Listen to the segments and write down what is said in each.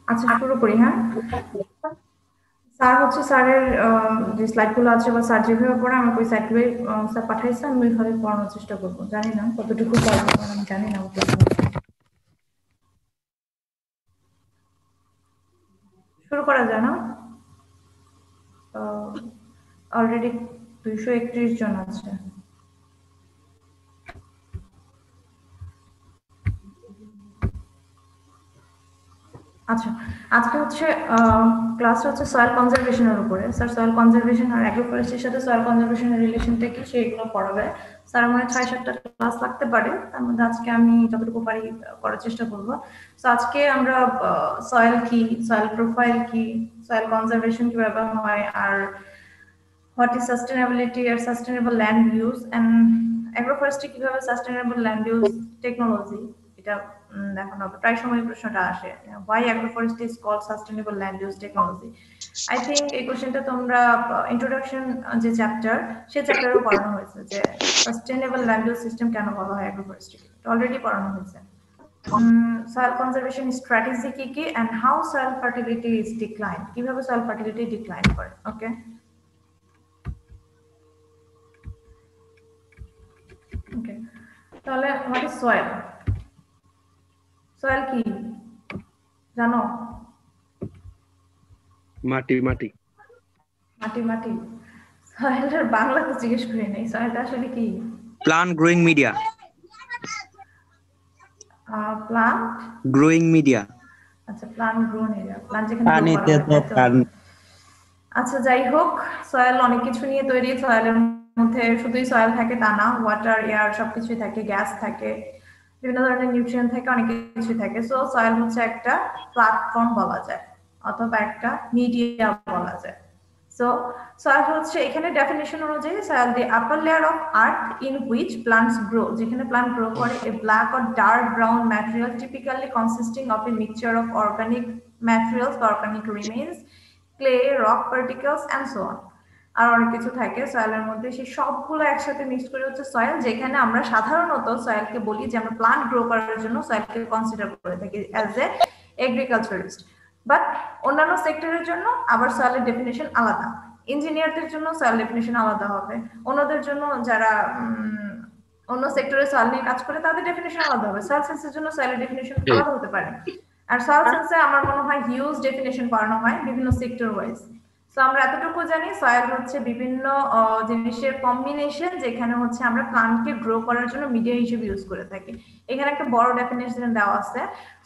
আচ্ছা, শুরু করি। হ্যাঁ, স্যার হচ্ছে স্যারের যে স্লাইডগুলো আছে বা স্যার যেভাবে পড়ে আমাকে ওই স্লাইডগুলোই স্যার পাঠাইছে, আমি ওইভাবে পড়ানোর চেষ্টা করবো। জানি না কতটুকু পারবো, কারণ আমি জানি না ওগুলো। শুরু করা যায় না? অলরেডি 231 জন আছে। আচ্ছা, আজকে হচ্ছে ক্লাস হচ্ছে সয়েল কনজারভেশনের উপরে। স্যার সয়েল কনজারভেশন আর অ্যাগ্রোফরেস্ট্রির সাথে সয়েল কনজারভেশনের রিলেশনটা কি সেগুলো পড়াবে। স্যার মনে হয় 6-7টা ক্লাস লাগতে পারে, তার মধ্যে আজকে আমি যতটুকু পারি করার চেষ্টা করব। তো আজকে আমরা সয়েল কি, সয়েল প্রোফাইল কি, সয়েল কনজারভেশন কিভাবে হয়, আর হোয়াট ইজ সাস্টেনেবিলিটি আর sustainable land use and agroforestry কিভাবে সাস্টেনেবল ল্যান্ড ইউজ টেকনোলজি, এটা দেখানো হবে। প্রায় সময় প্রশ্নটা আসে, why agroforestry is called sustainable land use technology. I think এই কোশ্চেনটা তোমরা ইন্ট্রোডাকশন যে চ্যাপ্টার, সে চ্যাপ্টারেও পড়ানো হয়েছে যে সাস্টেনেবল ল্যান্ড ইউজ সিস্টেম কেন বলা হয় অ্যাগ্রোফরেস্ট্রি, অলরেডি পড়ানো হয়েছে। সয়েল কনজারভেশন স্ট্র্যাটেজি কি কি, and how soil fertility is decline, কিভাবে সয়েল ফার্টিলিটি ডিক্লাইন করে। ওকে, ওকে, তাহলে হোয়াট ইজ সয়েল? সয়েল কি জানো? মাটি মাটি মাটি মাটি সয়েলের বাংলা তো জিজ্ঞেস করি নাই, সয়েলটা আসলে কি? Plant growing media. Plant growing media. আচ্ছা, প্লান্ট গ্রোন এরিয়া, প্লান্ট যেখানে গ্রো করা পানিতে হয়, তো তাই তো? আচ্ছা, যাই হোক, সয়েল অনেক কিছু নিয়ে তৈরি। সয়েলের মধ্যে শুধুই সয়েল থাকে তা না, ওয়াটার, এয়ার সবকিছুই থাকে, গ্যাস থাকে, বিভিন্ন ধরনের নিউট্রিয়েন্ট থাকে, অনেক কিছু থাকে। সো সয়েল হচ্ছে একটা প্ল্যাটফর্ম বলা যায়, অথবা একটা মিডিয়া বলা যায়। সো সয়েল হচ্ছে, এখানে ডেফিনেশন অনুযায়ী soil the upper layer of earth in which plants grow, যেখানে প্লান্ট গ্রো করে, a black or dark brown material typically consisting of a mixture of organic materials, organic remains, clay, rock particles and so on. আর অনেক কিছু থাকে সয়েলের মধ্যে, সেই সবগুলো একসাথে মিক্স করে হচ্ছে সয়েল, যেখানে আমরা সাধারণত সয়েলকে বলি যে আমরা প্লান্ট গ্রো করার জন্য সয়েলকে কনসিডার করে থাকি অ্যাজ এ এগ্রিকালচারিস্ট। বাট অন্যান্য সেক্টরের জন্য আবার সয়েলের ডেফিনেশন আলাদা। ইঞ্জিনিয়ারদের জন্য সয়েল ডেফিনেশন আলাদা হবে, অন্যদের জন্য যারা অন্য সেক্টরে সয়েল নিয়ে কাজ করে তাদের ডেফিনেশন আলাদা হবে। সয়েল সায়েন্সের জন্য সয়েলের ডেফিনেশন আলাদা হতে পারে। আর সয়েল সায়েন্সে আমার মনে হয় হিউজ ডেফিনেশন পড়ানো হয় বিভিন্ন সেক্টর ওয়াইজ। তো আমরা এতটুকু জানি সয়েল হচ্ছে বিভিন্ন জিনিসের কম্বিনেশন, যেখানে হচ্ছে আমরা প্লান্টকে গ্রো করার জন্য মিডিয়া হিসেবে ইউজ করে থাকি। এখানে একটা বড় ডেফিনেশন দেওয়া আছে,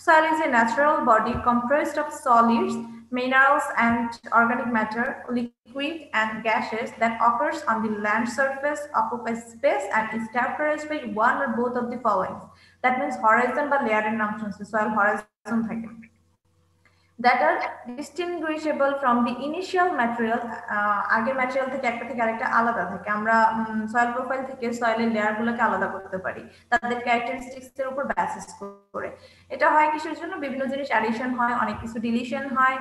soil is a natural body compressed of solids, minerals and organic matter, liquid and gaseous, that occurs on the land surface, occupies space and is characterized by one or both of the following. That means horizon বা লেয়ারের নাম শুনছি, soil horizon থাকে, that are distinguishable from the initial material, আগের material থেকে একটা থেকে আরেকটা আলাদা থাকে। আমরা সয়েল প্রোফাইল থেকে সয়েলের লেয়ারগুলোকে আলাদা করতে পারি তাদের ক্যারেক্টারিস্টিক্স এর উপর বেসিস করে। এটা হয় কিসের জন্য? বিভিন্ন জিনিস অ্যাডিশন হয়, অনেক কিছু ডিলিশন হয়,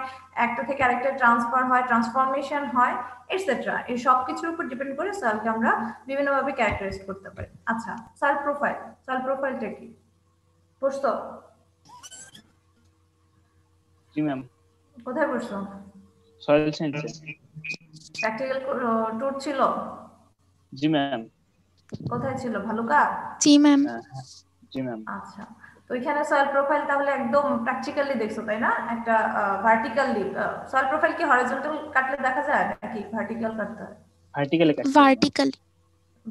একটা থেকে আরেকটা ট্রান্সফার হয়, ট্রান্সফরমেশন হয়, এটসেট্রা। এই সব কিছুর উপর ডিপেন্ড করে সয়েলকে আমরা বিভিন্নভাবে ক্যারেক্টারাইজ করতে পারি। আচ্ছা, সয়েল প্রোফাইল, সয়েল প্রোফাইলটা কি বুঝতো? জি ম্যাম। কোথায় পড়ছো? সয়েল সায়েন্সে। প্র্যাকটিক্যাল ট্যুর ছিল? জি ম্যাম। কোথায় ছিল? ভালুকা? জি ম্যাম। জি ম্যাম। আচ্ছা, তো এখানে সয়েল প্রোফাইল তাহলে একদম প্র্যাকটিক্যালি দেখছো, তাই না? একটা ভার্টিক্যালি সয়েল প্রোফাইল কি হরিজন্টাল কাটলে দেখা যায় নাকি ভার্টিক্যাল কাটতে হয়? ভার্টিক্যালি ভার্টিক্যালি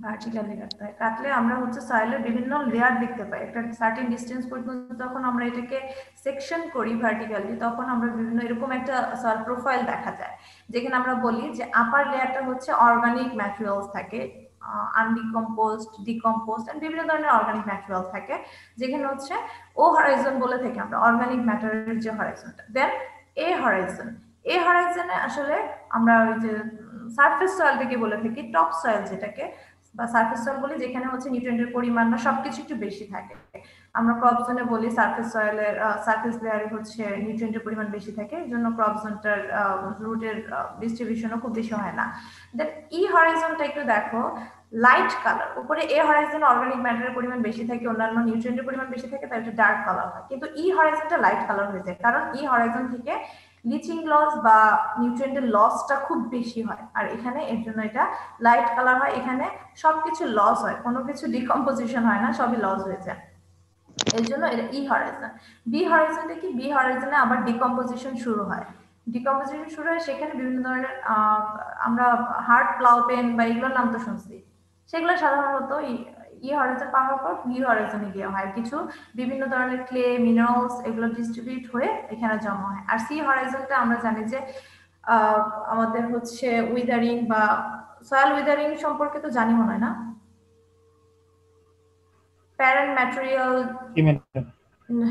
ভার্টিক্যালি কাটতে হয়। কাটলে আমরা হচ্ছে সয়েলের বিভিন্ন লেয়ার দেখতে পাই। একটা সার্টেন ডিসটেন্স পর্যন্ত যখন আমরা এটাকে সেকশন করি ভার্টিক্যালি, তখন আমরা বিভিন্ন এরকম একটা সয়েল প্রোফাইল দেখা যায়, যেখানে আমরা বলি যে আপার লেয়ারটা হচ্ছে অর্গানিক ম্যাটেরিয়ালস থাকে, আনডিকম্পোজড, ডিকম্পোজড এন্ড বিভিন্ন ধরনের অর্গানিক ম্যাটেরিয়াল থাকে, যেখানে হচ্ছে ও হরাইজন বলে থাকি আমরা, অর্গানিক ম্যাটারের যে হরাইজনটা। দেন এ হরাইজন, এ হরাইজনে আসলে আমরা ওই যে সারফেস সয়েলটাকে বলে থাকি টপ সয়েল, যেটাকে বা সারফেস সয়েল বলি, যেখানে হচ্ছে নিউট্রিয়েন্টের পরিমাণ বা সবকিছু একটু বেশি থাকে। আমরা ক্রপ জোনে বলি সারফেস সয়েলের সারফেস লেয়ারে হচ্ছে নিউট্রিয়েন্টের পরিমাণ বেশি থাকে, এই জন্য ক্রপ জোনটার রুটের ডিস্ট্রিবিউশনও খুব বেশি হয় না। দেন ই হরাইজনটা একটু দেখো, লাইট কালার, উপরে এ হরাইজনে অর্গানিক ম্যাটারের পরিমাণ বেশি থাকে, অন্যান্য নিউট্রিয়েন্টের পরিমাণ বেশি থাকে, তাই এটা ডার্ক কালার হয়, কিন্তু ই হরাইজনটা লাইট কালার হয়ে যায়, কারণ ই হরাইজন থেকে লিচিং লস বা নিউট্রিয়েন্টের লসটা খুব বেশি হয়, আর এখানে এর জন্য এটা লাইট কালার হয়। এখানে সবকিছু লস হয়, কোনো কিছু ডিকম্পোজিশন হয় না, সবই লস হয়ে যায়, এর জন্য এটা ই হরাইজন। বি হরাইজনটা কি, বি হরাইজনে আবার ডিকম্পোজিশন শুরু হয়, ডিকম্পোজিশন শুরু হয়, সেখানে বিভিন্ন ধরনের আমরা হার্ড প্লাউ পেন বা এগুলোর নাম তো শুনছি, সেগুলো সাধারণত ই হরাইজন পাওয়ার পর বি হরাইজনে গিয়ে হয়, কিছু বিভিন্ন ধরনের ক্লে মিনারেলস এগুলো ডিস্ট্রিবিউট হয়ে এখানে জমা হয়। আর সি হরাইজনটা আমরা জানি যে আমাদের হচ্ছে উইদারিং বা সয়েল উইদারিং সম্পর্কে তো জানি মনে হয় না, প্যারেন্ট ম্যাটেরিয়াল,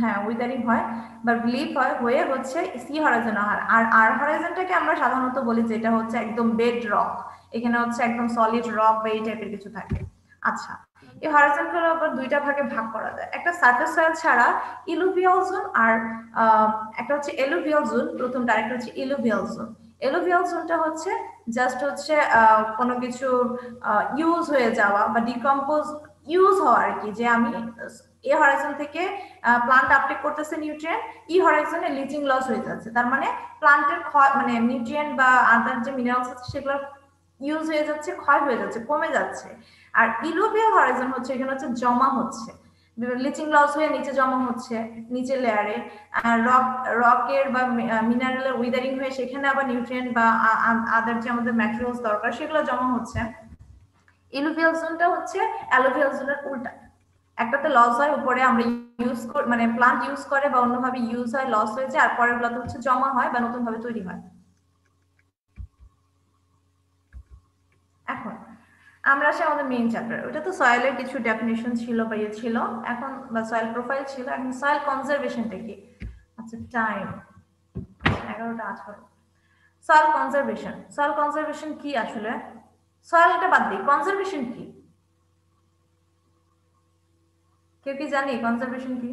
হ্যাঁ উইদারিং হয় বা রিলিফ হয়, হয়ে হচ্ছে সি হরাইজন হয়। আর আর হরাইজনটাকে আমরা সাধারণত বলি যেটা হচ্ছে একদম বেড রক, এখানে হচ্ছে একদম সলিড রক বা এই টাইপের কিছু থাকে। আচ্ছা, এই হরাইজনগুলো আবার দুইটা ভাগে ভাগ করা যায়, একটা সারফেস সয়েল ছাড়া ইলুভিয়াল জোন, আর একটা হচ্ছে এলুভিয়াল জোন, প্রথমটা, আরেকটা হচ্ছে ইলুভিয়াল জোন। এলুভিয়াল জোনটা হচ্ছে জাস্ট হচ্ছে কোনো কিছু ইউজ হয়ে যাওয়া বা ডিকম্পোজ ইউজ হওয়া আর কি, যে আমি এ হরাইজন থেকে প্লান্ট আপটেক করতেছে নিউট্রিয়েন্ট, ই হরাইজনে লিচিং লস হয়ে যাচ্ছে, তার মানে প্লান্টের মানে নিউট্রিয়েন্ট বা আদার যে মিনারেলস আছে সেগুলো ইউজ হয়ে যাচ্ছে, ক্ষয় হয়ে যাচ্ছে, কমে যাচ্ছে। আর ইলুভিয়াল হরাইজন হচ্ছে এখানে হচ্ছে জমা হচ্ছে, লিচিং লস হয়ে নিচে জমা হচ্ছে নিচের লেয়ারে, রকের বা মিনারেলের উইদারিং হয়ে সেখানে আবার নিউট্রিয়েন্ট বা আদার যে আমাদের ম্যাটেরিয়ালস দরকার সেগুলো জমা হচ্ছে। ইলুভিয়াল জোনটা হচ্ছে অ্যালুভিয়াল জোনের উল্টা, একটাতে লস হয় উপরে আমরা ইউজ মানে প্লান্ট ইউজ করে বা অন্যভাবে ইউজ হয়, লস হয়ে যায়, আর পরের গুলোতে হচ্ছে জমা হয় বা নতুন ভাবে তৈরি হয়। এখন আমরা আসি আমাদের মেইন চ্যাপ্টার, ওটা তো সয়েলের কিছু ডেফিনিশন ছিল বা ইয়ে ছিল, এখন বা সয়েল প্রোফাইল ছিল, এখন সয়েল কনজারভেশনটা কি। আচ্ছা time 11:18। Soil conservation, soil conservation কি আসলে, সয়েলটা বাদ দিই, কনজারভেশন কি কেউ কি জানি কনজারভেশন কি?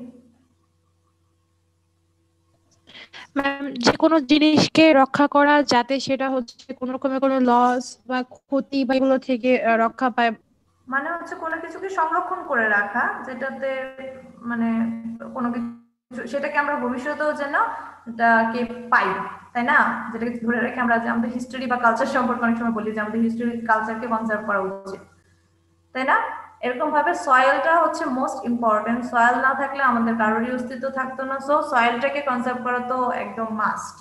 ম্যাম, যে কোনো জিনিসকে রক্ষা করা যাতে সেটা হচ্ছে কোনো রকমের কোনো লস বা ক্ষতি বা এগুলো থেকে রক্ষা পায়, মানে হচ্ছে কোনো কিছুকে সংরক্ষণ করে রাখা, যেটাতে মানে কোনো কিছু সেটাকে আমরা ভবিষ্যতেও যেন এটাকে পাই, তাই না, যেটাকে ধরে রেখে আমরা যে আমাদের হিস্টরি বা কালচার সম্পর্কে অনেক সময় বলি যে আমাদের হিস্টরি কালচারকে কনজার্ভ করা উচিত, তাই না? এরকম ভাবে সয়েলটা হচ্ছে মোস্ট ইম্পর্টেন্ট, সয়েল না থাকলে আমাদের কারোরই অস্তিত্ব থাকতো না, সো সয়েলটাকে কনজার্ভ করা তো একদম মাস্ট।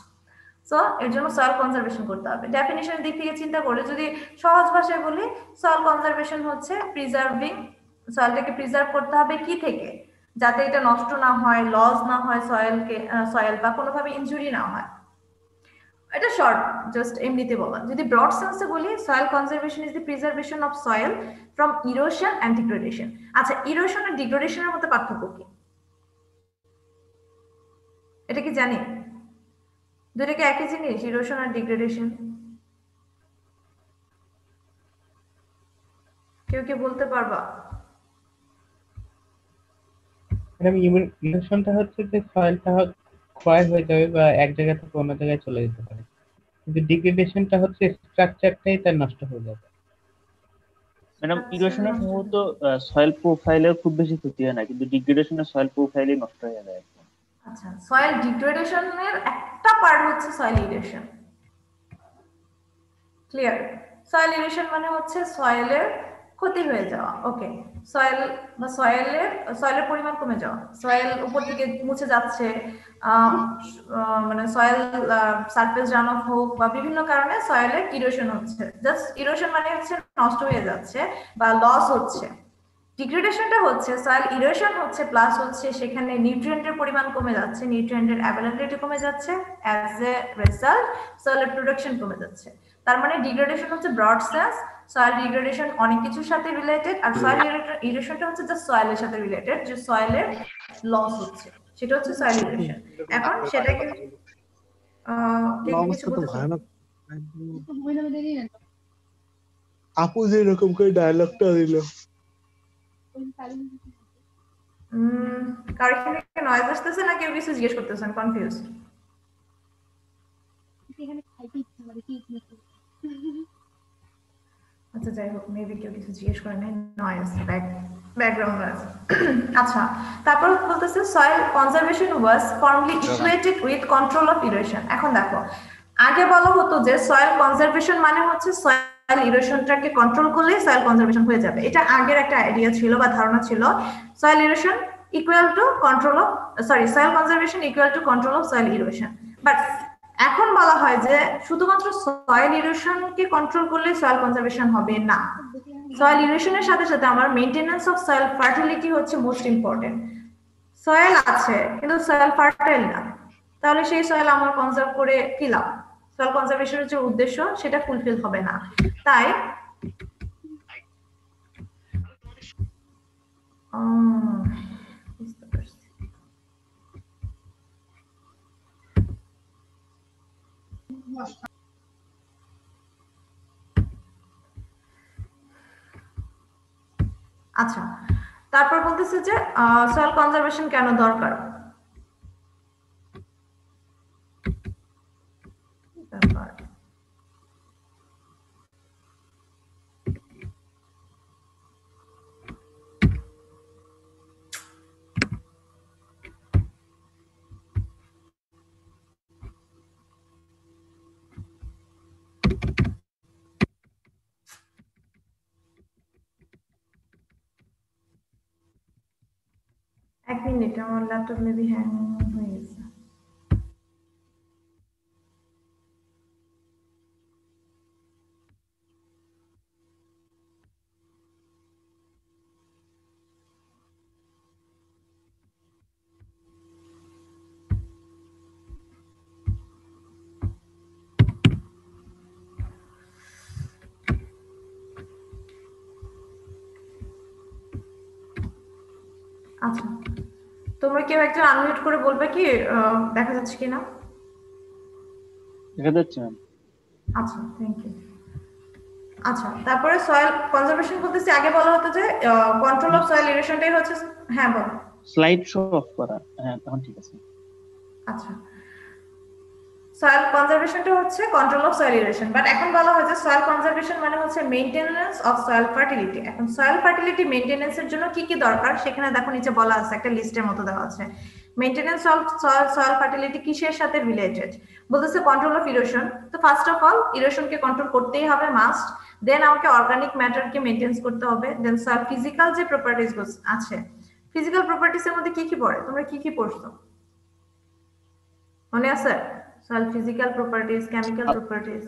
সো এর জন্য সয়েল কনজারভেশন করতে হবে। ডেফিনিশনের দিক থেকে চিন্তা করে যদি সহজ ভাষায় বলি, সয়েল কনজারভেশন হচ্ছে প্রিজার্ভিং, সয়েলটাকে প্রিজার্ভ করতে হবে কি থেকে, যাতে এটা নষ্ট না হয়, লস না হয় সয়েলকে, সয়েল বা কোনোভাবে ইনজুরি না হয়। এটা শর্ট জাস্ট এমনিতে বলা। যদি ব্রড সেন্সে বলি, soil conservation is the preservation of soil from erosion and degradation. আচ্ছা, ইরোশন আর ডিগ্রেডেশনের মধ্যে পার্থক্য কি, এটা কি জানি? দুটো কি একই জিনিস, ইরোশন আর ডিগ্রেডেশন? কেউ কি বলতে পারবা? ইরোশনটা হচ্ছে যে সয়েলটা ক্ষয় হয়ে যাবে বা এক জায়গা থেকে অন্য জায়গায় চলে যেতে পারে, কিন্তু ডিগ্রেডেশনটা হচ্ছে স্ট্রাকচারটাই তার নষ্ট হয়ে যাবে। ম্যাডাম, ইরোশনের সম্ভবত সয়েল প্রোফাইলের খুব বেশি ক্ষতি হয় না, কিন্তু ডিগ্রেডেশনের সয়েল প্রোফাইলই নষ্ট হয়ে যায় একদম। আচ্ছা, সয়েল ডিগ্রেডেশনের একটা পার্ট হচ্ছে সয়েল ইরেশন। ক্লিয়ার? সয়েল ইরেশন মানে হচ্ছে সয়েলের ক্ষতি হয়ে যাওয়া, ওকে। সয়েল বা সয়েলের পরিমাণ কমে যাওয়া, সয়েল উপর থেকে মুছে যাচ্ছে, মানে সয়েল সারফেস রান অফ হোক বা বিভিন্ন কারণে সয়েলের ইরোশন হচ্ছে, জাস্ট ইরোশন মানে হচ্ছে নষ্ট হয়ে যাচ্ছে বা লস হচ্ছে। ডিগ্রেডেশনটা হচ্ছে সয়েল ইরোশন হচ্ছে প্লাস হচ্ছে সেখানে নিউট্রিয়েন্টের পরিমাণ কমে যাচ্ছে, নিউট্রিয়েন্টের অ্যাভেলেবিলিটি কমে যাচ্ছে, অ্যাজ এ রেজাল্ট সয়েলের প্রোডাকশন কমে যাচ্ছে। তার মানে ডিগ্রেডেশন হচ্ছে ব্রড সেন্স, সয়েল ডিগ্রেডেশন অনেক কিছুর সাথে রিলেটেড, আর সয়েল ইরোশনটা হচ্ছে জাস্ট সয়েলের সাথে রিলেটেড, যে সয়েলের লস হচ্ছে, সেটা হচ্ছে সয়েল ইরোশন। এখন সেটাকে কিছু বলতে ভয়ানক আপু যে এরকম করে ডায়লগটা দিল, কার এখানে নয়েজ আসতেছে না কেউ কিছু জিজ্ঞেস করতেছেন? কনফিউজড। আচ্ছা যাই হোক, মেবি কেউ কিছু জিজ্ঞেস করে নাই, নয়েজ ব্যাকগ্রাউন্ড নয়েজ। আচ্ছা, তারপর বলতেছে soil conservation was formerly equated with control of erosion. এখন দেখো, আগে বলা হতো যে সয়েল কনজারভেশন মানে হচ্ছে সয়েল ইরোশনটাকে কন্ট্রোল করলে সয়েল কনজারভেশন হয়ে যাবে। এটা আগের একটা আইডিয়া ছিল বা ধারণা ছিল, soil erosion equal to control of soil conservation equal to control of soil erosion. But এখন বলা হয় যে শুধুমাত্র সয়েল ইরোশনকে কন্ট্রোল করলে সয়েল কনজারভেশন হবে না, সয়েল ইরোশনের সাথে সাথে আমার মেইনটেনেন্স অফ সয়েল ফার্টিলিটি হচ্ছে মোস্ট ইম্পর্টেন্ট। সয়েল আছে কিন্তু সয়েল ফার্টাইল না, তাহলে সেই সয়েল আমার কনজার্ভ করে কি লাভ? সয়েল কনজারভেশনের যে উদ্দেশ্য সেটা ফুলফিল হবে না। তাই আচ্ছা, তারপর বলতেছে যে সয়েল কনজারভেশন কেন দরকার। এক মিনিট, আমার ল্যাপটপ মেবি হ্যাং হয়ে গেছে। আচ্ছা, তোমরা কেউ একজন আনমিউট করে বলবে কি দেখা যাচ্ছে কিনা? দেখা যাচ্ছে ম্যাম। আচ্ছা, থ্যাংক ইউ। আচ্ছা, তারপরে সয়েল কনজারভেশন বলতেছি, আগে বলা হতো যে কন্ট্রোল অফ সয়েল ইরোশনটাই হচ্ছে। হ্যাঁ বল। স্লাইড শো অফ করা, হ্যাঁ এখন ঠিক আছে। আচ্ছা, সয়েল কনজারভেশনটা হচ্ছে control of soil erosion, but এখন বলা হয় যে সয়েল কনজারভেশন মানে হচ্ছে মেইনটেনেন্স অফ সয়েল ফার্টিলিটি। এখন সয়েল ফার্টিলিটি মেইনটেনেন্সের জন্য কি কি দরকার সেখানে দেখো নিচে বলা আছে, একটা লিস্টের মতো দেওয়া আছে। মেইনটেনেন্স অফ সয়েল ফার্টিলিটি কিসের সাথে রিলেটেড বলতেছে? Control of erosion. তো ফার্স্ট অফ অল ইরোশনকে কন্ট্রোল করতেই হবে, মাস্ট। দেন আমাকে অর্গানিক ম্যাটারকে মেইনটেইন করতে হবে। দেন সয়েল ফিজিক্যাল যে প্রপার্টিজ আছে, ফিজিক্যাল প্রপার্টিজ এর মধ্যে কি কি পড়ে? তোমরা কি কি পড়ছো মনে আছে? Soil physical properties, chemical properties,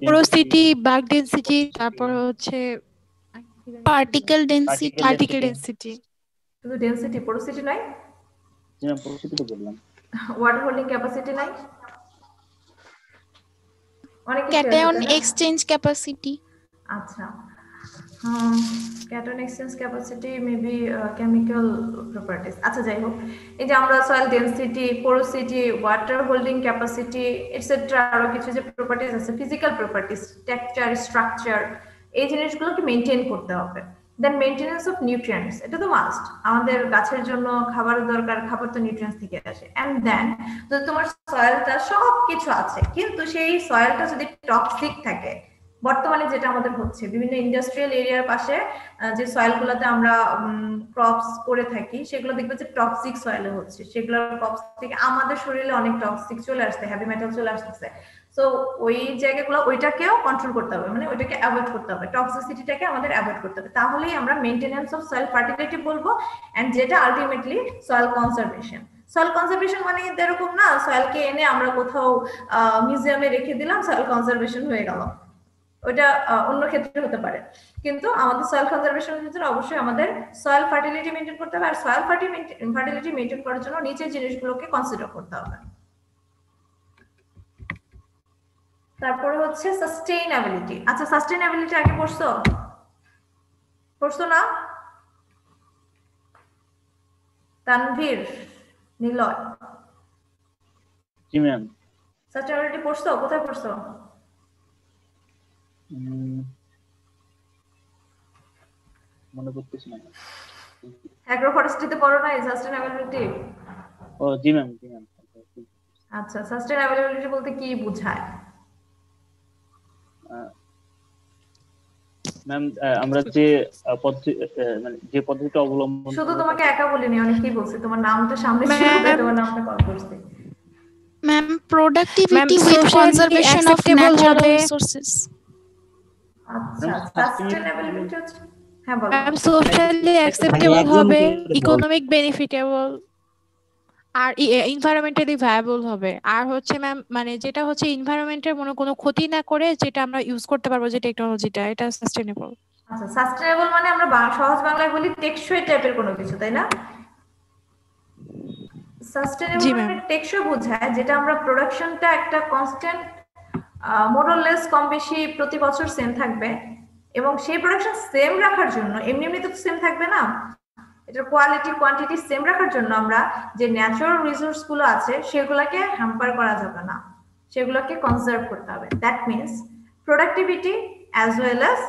porosity, bulk density, তারপর হচ্ছে পার্টিকেল ডেনসিটি। শুধু ডেনসিটি, পোরোসিটি নাই? জি ম্যাম, পোরোসিটি তো বললাম। ওয়াটার হোল্ডিং ক্যাপাসিটি নাই? অনেক কিছু আছে, ক্যাটায়ন তাই না? Exchange capacity. আচ্ছা, cation exchange capacity, maybe chemical properties. আচ্ছা যাই হোক, এই যে আমরা soil density, porosity, water holding capacity etcetera, আরো কিছু যে প্রপার্টিজ আছে, ফিজিক্যাল প্রপার্টিজ, টেক্সচার, স্ট্রাকচার, এই জিনিসগুলোকে মেইনটেইন করতে হবে। দেন মেইনটেনেন্স অফ নিউট্রিয়েন্টস, এটা তো মাস্ট। আমাদের গাছের জন্য খাবার দরকার, খাবার তো নিউট্রিয়েন্টস থেকে আসে। এন্ড দেন যদি তোমার সয়েলটা সব কিছু আছে কিন্তু সেই সয়েলটা যদি টক্সিক থাকে, বর্তমানে যেটা আমাদের হচ্ছে বিভিন্ন ইন্ডাস্ট্রিয়াল এরিয়ার পাশে যে সয়েলগুলোতে আমরা ক্রপস করে থাকি, সেগুলো দেখবে যে টক্সিক সয়েলে হচ্ছে। সেগুলোর ক্রপস থেকে আমাদের শরীরে অনেক টক্সিক চলে আসছে, হেভি মেটাল চলে আসতেছে। সো ওই জায়গাগুলো, ওইটাকেও কন্ট্রোল করতে হবে, মানে ওইটাকে অ্যাভয়েড করতে হবে, টক্সিসিটিটাকে আমাদের অ্যাভয়েড করতে হবে। তাহলেই আমরা মেইনটেনেন্স অফ সয়েল ফার্টিলিটি বলবো, এন্ড যেটা ultimately soil conservation. Soil conservation মানে কিন্তু এরকম না সয়েলকে এনে আমরা কোথাও মিউজিয়ামে রেখে দিলাম, সয়েল কনজারভেশন হয়ে গেল। ওটা অন্য ক্ষেত্রে হতে পারে, কিন্তু আমাদের সয়েল কনজারভেশনের ক্ষেত্রে অবশ্যই আমাদের সয়েল ফার্টিলিটি মেইনটেইন করতে হবে। আর সয়েল ফার্টিলিটি মেইনটেইন করার জন্য নিচের জিনিসগুলোকে কনসিডার করতে হবে। তারপরে হচ্ছে সাস্টেইনেবিলিটি। আচ্ছা, সাস্টেইনেবিলিটি আগে পড়ছো না? তানভীর, নিলয়, জি ম্যাম। সাস্টেইনেবিলিটি পড়ছো? কোথায় পড়ছো? মনে করতেছি না। অ্যাগ্রো ফরেস্ট্রিতে পড়ো না সাস্টেইনেবিলিটি? ও জি ম্যাম। আচ্ছা, সাস্টেইনেবিলিটি বলতে কি বোঝায়? ম্যাম আমরা যে পদ্ধতি মানে যে পদ্ধতিটা অবলম্বন শুধু করব তোমাকে একা বলিনি, অনেকেই বলছি, তোমার নামটা সামনে ছিল তাই তোমার নামটা কল করছি। Ma'am, productivity with socially conservation of acceptable natural হবে। resources. আচ্ছা, সাস্টেইনেবিলিটি হচ্ছে, হ্যাঁ বলো। ম্যাম সোশ্যালি অ্যাকসেপ্টেবল হবে, ইকোনমিক বেনিফিটেবল, আর এনভায়রনমেন্টালি ভায়াবল হবে। আর হচ্ছে ম্যাম মানে যেটা হচ্ছে এনভায়রনমেন্টের কোনো ক্ষতি না করে যেটা আমরা ইউজ করতে পারবো, যে টেকনোলজিটা, এটা সাস্টেইনেবল। আচ্ছা, সাস্টেইনেবল মানে আমরা সহজ বাংলায় বলি টেকসই টাইপের কোনো কিছু, তাই না? সাস্টেইনেবল জি মানে ম্যাম। টেকসই বোঝায় যেটা আমরা প্রোডাকশনটা একটা কনস্ট্যান্ট মোর অর লেস কম বেশি প্রতি বছর সেম থাকবে, এবং সেই প্রোডাকশন সেম রাখার জন্য এমনি তো সেম থাকবে না, এটার কোয়ালিটি কোয়ান্টিটি সেম রাখার জন্য আমরা যে ন্যাচারাল রিসোর্স গুলো আছে সেগুলোকে হ্যাম্পার করা যাবে না, সেগুলোকে কনজার্ভ করতে হবে। That means productivity as well as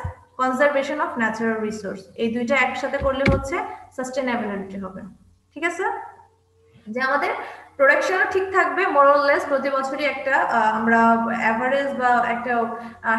conservation of natural resource, এই দুইটা একসাথে করলে হচ্ছে সাস্টেইনেবিলিটি হবে। ঠিক আছে, যে আমাদের প্রোডাকশন ঠিক থাকবে মোর অর লেস প্রতি বছরই একটা আমরা এভারেজ বা একটা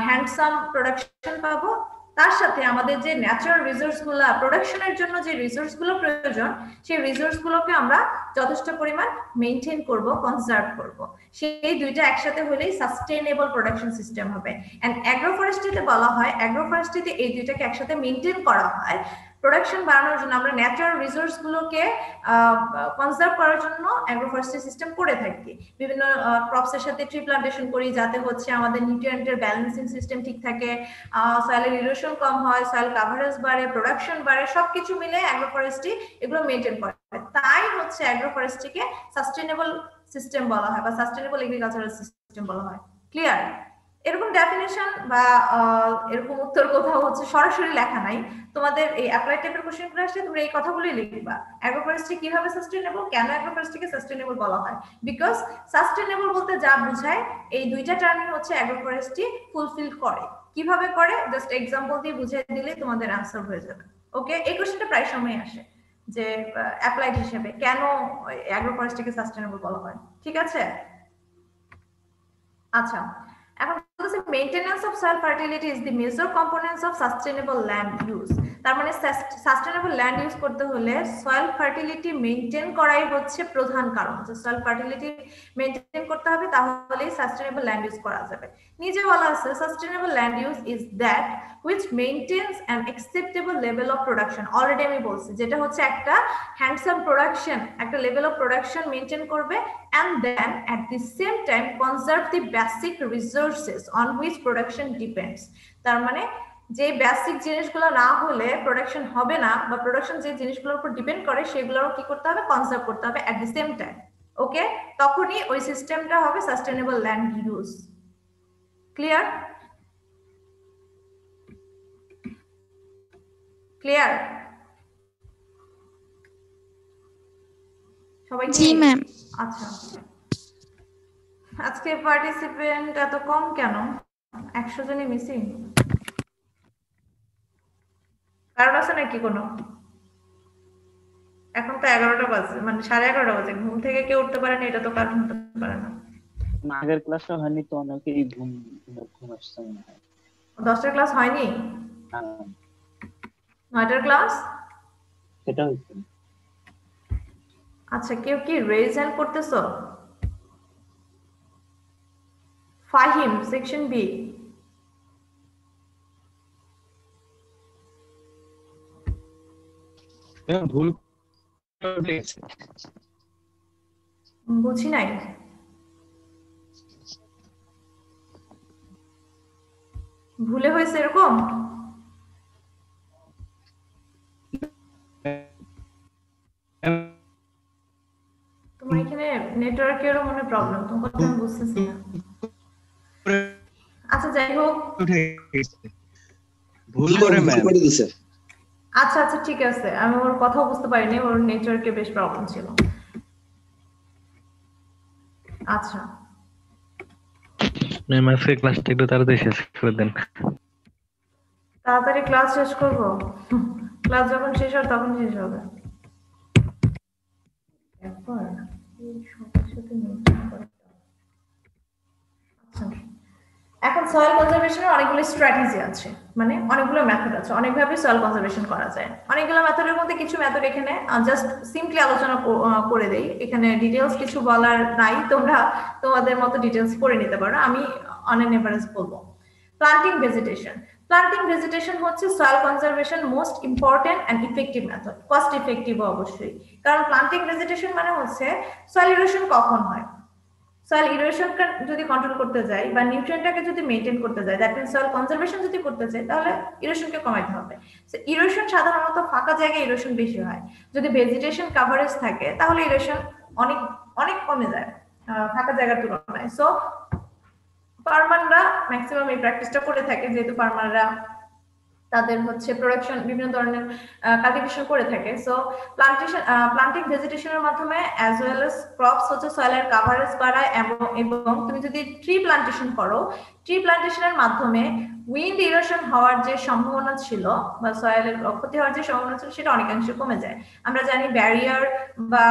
হ্যান্ডসাম প্রোডাকশন পাবো, তার সাথে আমাদের যে ন্যাচারাল রিসোর্স গুলো প্রোডাকশনের জন্য যে রিসোর্স গুলো প্রয়োজন সেই রিসোর্স গুলোকে আমরা যথেষ্ট পরিমাণ মেইনটেইন করব, কনজার্ভ করব, সেই দুইটা একসাথে হলেই সাস্টেইনেবল প্রোডাকশন সিস্টেম হবে। এন্ড অ্যাগ্রো ফরেস্ট্রিতে বলা হয়, অ্যাগ্রো ফরেস্ট্রিতে এই দুইটাকে একসাথে মেইনটেইন করা হয় প্রোডাকশন বাড়ানোর জন্য। আমরা ন্যাচারাল রিসোর্স গুলোকে কনজার্ভ করার জন্য অ্যাগ্রো ফরেস্ট্রি সিস্টেম করে থাকি, বিভিন্ন ক্রপস এর সাথে ট্রি প্লান্টেশন করি যাতে হচ্ছে আমাদের নিউট্রিয়েন্টের ব্যালেন্সিং সিস্টেম ঠিক থাকে, সয়েলের ইরোশন কম হয়, সয়েল কভারেজ বাড়ে, প্রোডাকশন বাড়ে, সবকিছু মিলে অ্যাগ্রো ফরেস্ট্রি এগুলো মেইনটেইন করে। তাই হচ্ছে অ্যাগ্রো ফরেস্ট্রিকে সাস্টেইনেবল সিস্টেম বলা হয় বা সাস্টেইনেবল এগ্রিকালচারাল সিস্টেম বলা হয়। ক্লিয়ার? এরকম ডেফিনেশন বা এরকম উত্তর কোথাও হচ্ছে সরাসরি লেখা নাই, তোমাদের এই অ্যাপ্লাই টাইপের কোশ্চেনগুলো আসলে তোমরা এই কথাগুলোই লিখবা। অ্যাগ্রো ফরেস্ট্রি কিভাবে সাস্টেইনেবল, কেন অ্যাগ্রো ফরেস্ট্রিকে সাস্টেইনেবল বলা হয়, বিকজ সাস্টেইনেবল বলতে যা বোঝায় এই দুইটা টার্মই হচ্ছে অ্যাগ্রো ফরেস্ট্রি ফুলফিল করে। কিভাবে করে জাস্ট এক্সাম্পল দিয়ে বুঝিয়ে দিলে তোমাদের আনসার হয়ে যাবে। ওকে, এই কোশ্চেনটা প্রায় সময় আসে যে অ্যাপ্লাইড হিসেবে কেন অ্যাগ্রো ফরেস্ট্রিকে সাস্টেইনেবল বলা হয়। ঠিক আছে, আচ্ছা এখন বলতেছে maintenance of soil fertility is the major components of sustainable land use. তার মানে সাস্টেইনেবল ল্যান্ড ইউজ করতে হলে সয়েল ফার্টিলিটি মেইনটেইন করাই হচ্ছে প্রধান কারণ, যে সয়েল ফার্টিলিটি মেইনটেইন করতে হবে, তাহলেই সাস্টেইনেবল ল্যান্ড ইউজ করা যাবে। নিজে বলা আছে sustainable land use is that which maintains an acceptable level of production। Already আমি বলছি যেটা হচ্ছে একটা হ্যান্ডসাম প্রোডাকশন, একটা লেভেল অফ প্রোডাকশন মেইনটেইন করবে, and then at the same time conserve the basic resources on which production depends। তার মানে যে বেসিক জিনিসগুলো না হলে প্রোডাকশন হবে না, বা প্রোডাকশন যে জিনিসগুলোর উপর ডিপেন্ড করে সেগুলোরও কি করতে হবে, কনজার্ভ করতে হবে এট দি সেম টাইম। ওকে, তখনই ওই সিস্টেমটা হবে sustainable land use. Clear? Clear সবাই? জি ম্যাম। আচ্ছা, আজকে পার্টিসিপেন্ট এত কম কেন? 100 জনই মিসিং, কারণ আছে নাকি কোনো? এখন তো 11টা বাজে, মানে 11:30 বাজে, ঘুম থেকে কেউ উঠতে পারেনি, এটা তো কারণ হতে পারে না। আগের ক্লাসটা হয়নি তো অনেকেই ঘুম আসছে মনে হয়। 10টার ক্লাস হয়নি? হ্যাঁ 9টার ক্লাস? সেটা হচ্ছে। আচ্ছা, কেউ কি রেজ হ্যান্ড করতেছো? Fahim section B. ভুল বুঝি নাই। ভুলে হয়েছে এরকম? তোমার এখানে নেটওয়ার্কেরও মনে প্রবলেম, তোমার কথা আমি বুঝতেছি না। আচ্ছা যাই হোক, ভুল করে ম্যাম। আচ্ছা আচ্ছা ঠিক আছে, আমি ওর কথাও বুঝতে পারিনি, ওর নেটওয়ার্কে বেশ প্রবলেম ছিল। আচ্ছা ম্যাম আজকে ক্লাসটা একটু তাড়াতাড়ি শেষ করে দেন। তাড়াতাড়ি ক্লাস শেষ করবো? ক্লাস যখন শেষ হবে তখন শেষ হবে। এরপর এই সবার সাথে মেনটেন করে। আচ্ছা, এখন সয়েল কনজারভেশনের অনেকগুলো স্ট্র্যাটেজি আছে, মানে অনেকগুলো মেথড আছে, অনেকভাবে সয়েল কনজারভেশন করা যায়। অনেকগুলো মেথডের মধ্যে কিছু মেথড এখানে জাস্ট সিম্পলি আলোচনা করে দেই, এখানে ডিটেলস কিছু বলার নাই, তোমরা তোমাদের মতো ডিটেলস পড়ে নিতে পারো, আমি অন এন এভারেজ বলবো। Planting vegetation. প্লান্টিং ভেজিটেশন হচ্ছে soil conservation most important and effective method, cost effective অবশ্যই, কারণ প্লান্টিং ভেজিটেশন মানে হচ্ছে সয়েল ইরোশন কখন হয়, সয়েল ইরোশনকে যদি কন্ট্রোল করতে যাই বা নিউট্রিয়েন্টটাকে যদি মেইনটেইন করতে যাই, দ্যাট মিন্স সয়েল কনজারভেশন যদি করতে চাই তাহলে ইরোশনকে কমাইতে হবে। সো ইরোশন সাধারণত ফাঁকা জায়গায় ইরোশন বেশি হয়, যদি ভেজিটেশন কভারেজ থাকে তাহলে ইরোশন অনেক অনেক কমে যায় ফাঁকা জায়গার তুলনায়। সো ফার্মাররা ম্যাক্সিমাম এই প্র্যাকটিসটা করে থাকে, যেহেতু ফার্মাররা তাদের হচ্ছে প্রোডাকশন বিভিন্ন ধরনের কাল্টিভেশন করে থাকে। সো প্লান্টিং ভেজিটেশনের মাধ্যমে অ্যাজ ওয়েল এস ক্রপস হচ্ছে সয়েলের কভারেজ বাড়ায়, এবং তুমি যদি ট্রি প্লান্টেশন করো, ট্রি প্লান্টেশনের মাধ্যমে উইন্ড ইরোশন হওয়ার যে সম্ভাবনা ছিল বা সয়েলের ক্ষতি হওয়ার যে সম্ভাবনা ছিল সেটা অনেকাংশে কমে যায়। আমরা জানি ব্যারিয়ার বা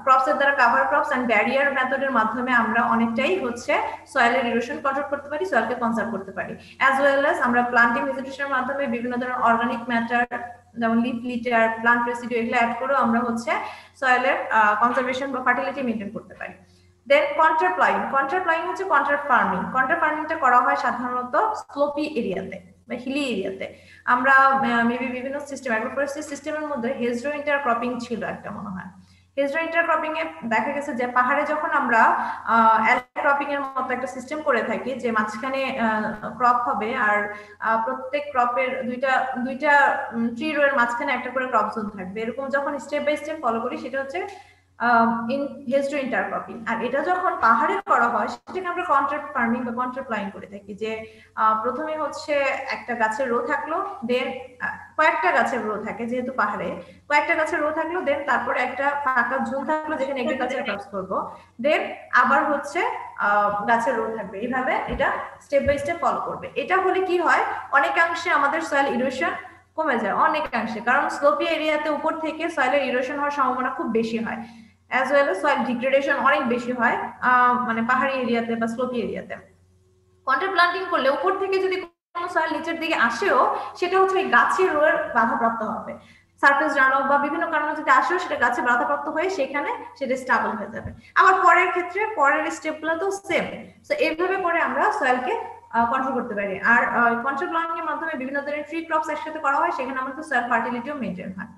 ক্রপসের দ্বারা কাভার ক্রপস এন্ড ব্যারিয়ার মেথডের মাধ্যমে আমরা অনেকটাই হচ্ছে সয়েলের ইরোশন কন্ট্রোল করতে পারি, সয়েলকে কনজার্ভ করতে পারি। অ্যাজ ওয়েল এস আমরা প্লান্টিং ভেজিটেশনের মাধ্যমে বিভিন্ন ধরনের অর্গানিক ম্যাটার যেমন লিফ লিটার, প্লান্ট রেসিডিউ এগুলো অ্যাড করেও আমরা হচ্ছে সয়েলের কনজারভেশন বা ফার্টিলিটি মেইনটেইন করতে পারি। দেন কন্ট্রাপ্লাইং হচ্ছে কন্ট্রা ফার্মিং। কন্ট্রা ফার্মিংটা করা হয় সাধারণত স্লোপি এরিয়াতে বা হিলি এরিয়াতে। আমরা মেবি বিভিন্ন সিস্টেম, অ্যাগ্রোফরেস্ট্রি সিস্টেমের মধ্যে হেজরো ইন্টারক্রপিং ছিল একটা মনে হয়। হেজরো ইন্টারক্রপিং এ দেখা গেছে যে পাহাড়ে যখন আমরা ক্রপিং এর মতো একটা সিস্টেম করে থাকি, যে মাঝখানে ক্রপ হবে আর প্রত্যেক ক্রপের দুইটা ট্রি রো এর মাঝখানে একটা করে ক্রপ জোন থাকবে, এরকম যখন স্টেপ বাই স্টেপ ফলো করি সেটা হচ্ছে হেজরো ইন্টারক্রপিং। আর এটা যখন পাহাড়ে করা হয় সেটাকে আমরা কন্ট্রাক্ট ফার্মিং বা কন্ট্রাপ্লাইং করে থাকি, যে প্রথমে হচ্ছে একটা গাছের রো থাকলো, দেন কয়েকটা গাছের রো থাকে, যেহেতু পাহাড়ে কয়েকটা গাছের রো থাকলো, দেন তারপরে একটা ফাঁকা জোন থাকলো যেখানে এগ্রিকালচার ক্রপস করবো, দেন আবার হচ্ছে গাছের রো থাকবে, এইভাবে এটা স্টেপ বাই স্টেপ ফলো করবে। এটা হলে কি হয়, অনেকাংশে আমাদের সয়েল ইরোশন কমে যায়, অনেকাংশে, কারণ স্লোপি এরিয়াতে উপর থেকে সয়েলের ইরোশন হওয়ার সম্ভাবনা খুব বেশি হয়, as well as soil degradation অনেক বেশি হয় মানে পাহাড়ি এরিয়াতে বা স্লোপি এরিয়াতে। কন্ট্রা প্লান্টিং করলে উপর থেকে যদি কোনো সয়েল নিচের দিকে আসেও সেটা হচ্ছে ওই গাছের রোয়ের বাধাপ্রাপ্ত হবে, সারফেস রানঅফ বা বিভিন্ন কারণে যদি আসেও সেটা গাছে বাধাপ্রাপ্ত হয়ে সেখানে সেটা স্টেবল হয়ে যাবে। আবার পরের ক্ষেত্রে পরের স্টেপগুলো তো সেম। সো এইভাবে করে আমরা সয়েলকে কন্ট্রোল করতে পারি। আর কন্ট্রা প্লান্টিং এর মাধ্যমে বিভিন্ন ধরনের ট্রি ক্রপস একসাথে করা হয়, সেখানে আমাদের সয়েল ফার্টিলিটিও মেইনটেইন হয়।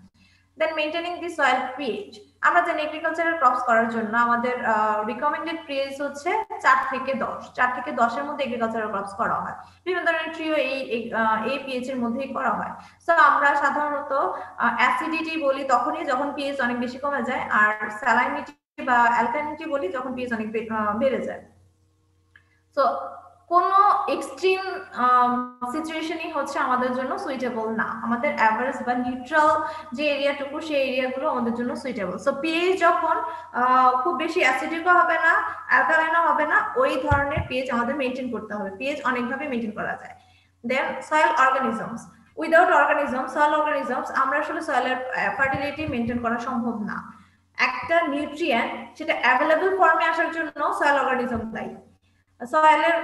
দেন মেইনটেইনিং দি সয়েল পিএইচ। আমরা জানি এগ্রিকালচারাল ক্রপস করার জন্য আমাদের রিকমেন্ডেড পিএইচ হচ্ছে 4 থেকে 10, 4 থেকে 10 এর মধ্যে এগ্রিকালচারাল ক্রপস করা হয়। বিভিন্ন ধরনের ট্রিও এই পিএইচ এর মধ্যেই করা হয়। সো আমরা সাধারণত অ্যাসিডিটি বলি তখনই যখন পিএইচ অনেক বেশি কমে যায়, আর স্যালাইনিটি বা অ্যালকালিনিটি বলি যখন পিএইচ অনেক বেড়ে যায়। সো কোন এক্সট্রিম সিচুয়েশনই হচ্ছে আমাদের জন্য সুইটেবল না, আমাদের এভারেজ বা নিউট্রাল যে এরিয়াটুকু সেই এরিয়াগুলো আমাদের জন্য সুইটেবল। সো পিএইচ যখন খুব বেশি অ্যাসিডিকও হবে না, অ্যালকালাইনও হবে না, ওই ধরনের পিএইচ আমাদের মেইনটেইন করতে হবে। পিএইচ অনেকভাবে মেইনটেইন করা যায়। Then soil organisms. Without soil organisms আমরা আসলে সয়েলের ফার্টিলিটি মেইনটেইন করা সম্ভব না। একটা নিউট্রিয়েন্ট সেটা অ্যাভেলেবল ফর্মে আসার জন্য সয়েল অর্গানিজম দায়ী। সয়েলের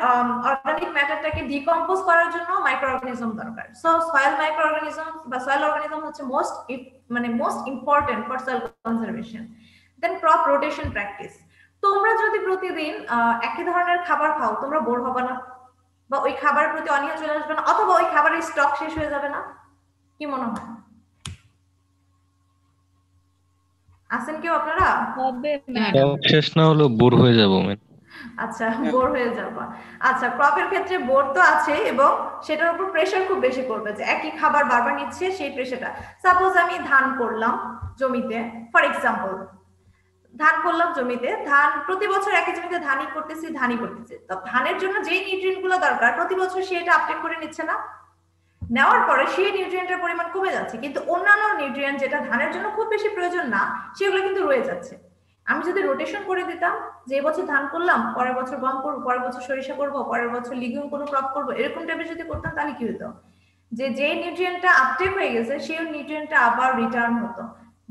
অর্গানিক ম্যাটারটাকে ডিকম্পোজ করার জন্য মাইক্রো অর্গানিজম দরকার। সো সয়েল মাইক্রো অর্গানিজম বা সয়েল অর্গানিজম হচ্ছে most important for soil conservation. Then crop rotation practice. তোমরা যদি প্রতিদিন একই ধরনের খাবার খাও তোমরা বোর হবে না, বা ওই খাবারের প্রতি অনীহা চলে আসবে না, অথবা ওই খাবারের স্টক শেষ হয়ে যাবে না? কি মনে হয়, আছেন কেউ আপনারা? শেষ না হলেও বোর হয়ে যাবো। আচ্ছা, বোর হয়ে যাবা। আচ্ছা, ক্রপের ক্ষেত্রে বোর তো আছে, এবং সেটার উপর প্রেসার খুব বেশি করবে, যে একই খাবার বারবার নিচ্ছে সেই প্রেসারটা। সাপোজ আমি ধান করলাম জমিতে, ফর এক্সাম্পল ধান করলাম জমিতে, ধান প্রতি বছর একই জমিতে ধানই করতেছি, তো ধানের জন্য যেই নিউট্রিয়েন্ট গুলো দরকার প্রতি বছর সেটা আপটেক করে নিচ্ছে না, নেওয়ার পরে সেই নিউট্রিয়েন্টের পরিমাণ কমে যাচ্ছে, কিন্তু অন্যান্য নিউট্রিয়েন্ট যেটা ধানের জন্য খুব বেশি প্রয়োজন না সেগুলো কিন্তু রয়ে যাচ্ছে। আমি যদি রোটেশন করে দিতাম, যে বছর ধান করলাম পরের বছর গম করবো, পরের বছর সরিষা করবো, পরের বছর লিগুম কোনো ক্রপ করবো, এরকম টাইপের যদি করতাম তাহলে কি হতো, যে নিউট্রিয়েন্টটা আপটেক হয়ে গেছে সেই নিউট্রিয়েন্টটা আবার রিটার্ন হতো,